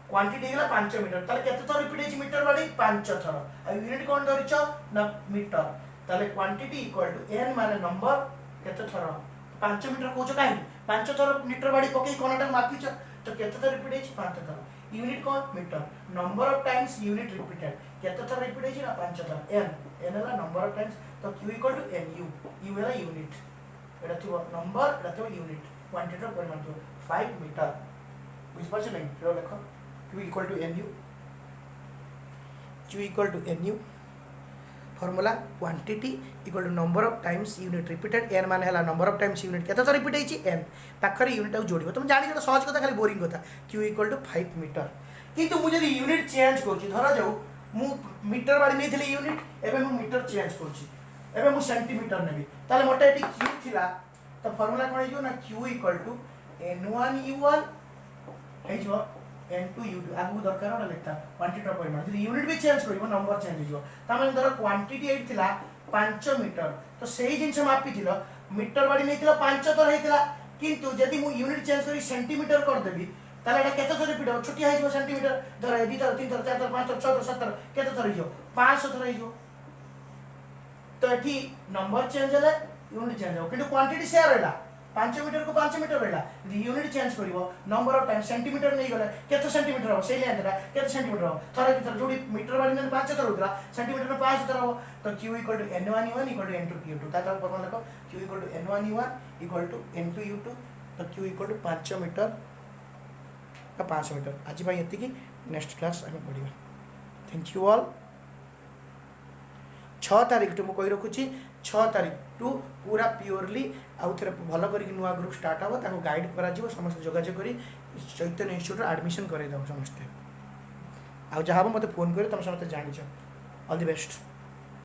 क्वांटिटी हे गला 5 मीटर ताले केते थर रिपीट है मीटर बाडी 5 थर आ यूनिट कोन धरिछ ना मीटर ताले क्वांटिटी इक्वल टू n माने नंबर केते थर 5 मीटर कोछ काहे 5 थर मीटर बाडी पके कोनटा मापिछ तो केते थर रिपीट है 5 थर यूनिट कोन metre number of times unit repeated केते थर रिपीट है ना 5 थर n वाला नंबर ऑफ टाइम्स तो q equal to nu u वाला यूनिट एटा थियो नंबर एटा थियो यूनिट क्वांटिटी ऑफ परिमाण थियो 5 मीटर बुझ पाछ नै फिर देखो q equal to nu q equal to nu formula quantity equal to number of times unit repeated n मान हला नंबर ऑफ टाइम्स यूनिट केते तो रिपीट होईची n पाखरे यूनिट आउ जोड़िबो तुम जानि जे सहज कथा खाली बोरिंग कथा q इक्वल टू 5 मीटर किंतु मु जदी यूनिट चेंज करछि धरा जाऊ मु मीटर बाडी नै थिले यूनिट एबे मु मीटर चेंज करछि एबे मु सेंटीमीटर नेबी ताले मोटे एटी q थिला तो फॉर्मूला कोन हिजो ना q equal to n1 u1 हिजो n2 u2 आगु दरकार ओडा लेखता क्वांटिटी ऑफ परिमाण जदी यूनिट भी चेंज करिवो नंबर चेंज हिजो ता माने धर क्वांटिटी एट थिला 5 मीटर तो सेही जिंस मापी थिलो मीटर बाडी नै थिला 5 तर हेतिला किंतु जदी मु यूनिट चेंज करी सेंटीमीटर कर देबी ताले एटा केते थर रिपीट हो छोटी हिजो सेंटीमीटर धर 2 तर 3 तर 4 तर 5 तर 6 तर 7 तर केते थर हिजो 500 थर हिजो तो एठी नंबर चेंज हले यूनिट चेंज हो किंतु क्वांटिटी शेयर रहला 5 मीटर को 5 मीटर रहला यदि यूनिट चेंज करिवो नंबर ऑफ टाइम सेंटीमीटर नै गले केते सेंटीमीटर हो सेही लेंथरा केते सेंटीमीटर हो थर की थर जोडी मीटर बाडी ने 5 तर होतला सेंटीमीटर में 5 तर हो तो q n1 u1 n2 q2 ताता फॉर्मूला देखो q n1 u1 n2 u2 तो q 5 मीटर का 5 मीटर आज भाई एति की नेक्स्ट क्लास हम पढिबा थैंक यू ऑल तारीख टू मुझे रखुच्छी 6 तारीख टू पूरा प्योरली आउ थे भल कर नुआ ग्रुप स्टार्ट हम ताको गाइड करा समस्त जोगाजोग कर चैतन्य इंस्टीट्यूट एडमिशन करदे समस्ते आ जहाँ मत फोन कर तुम समस्त जान ऑल द बेस्ट।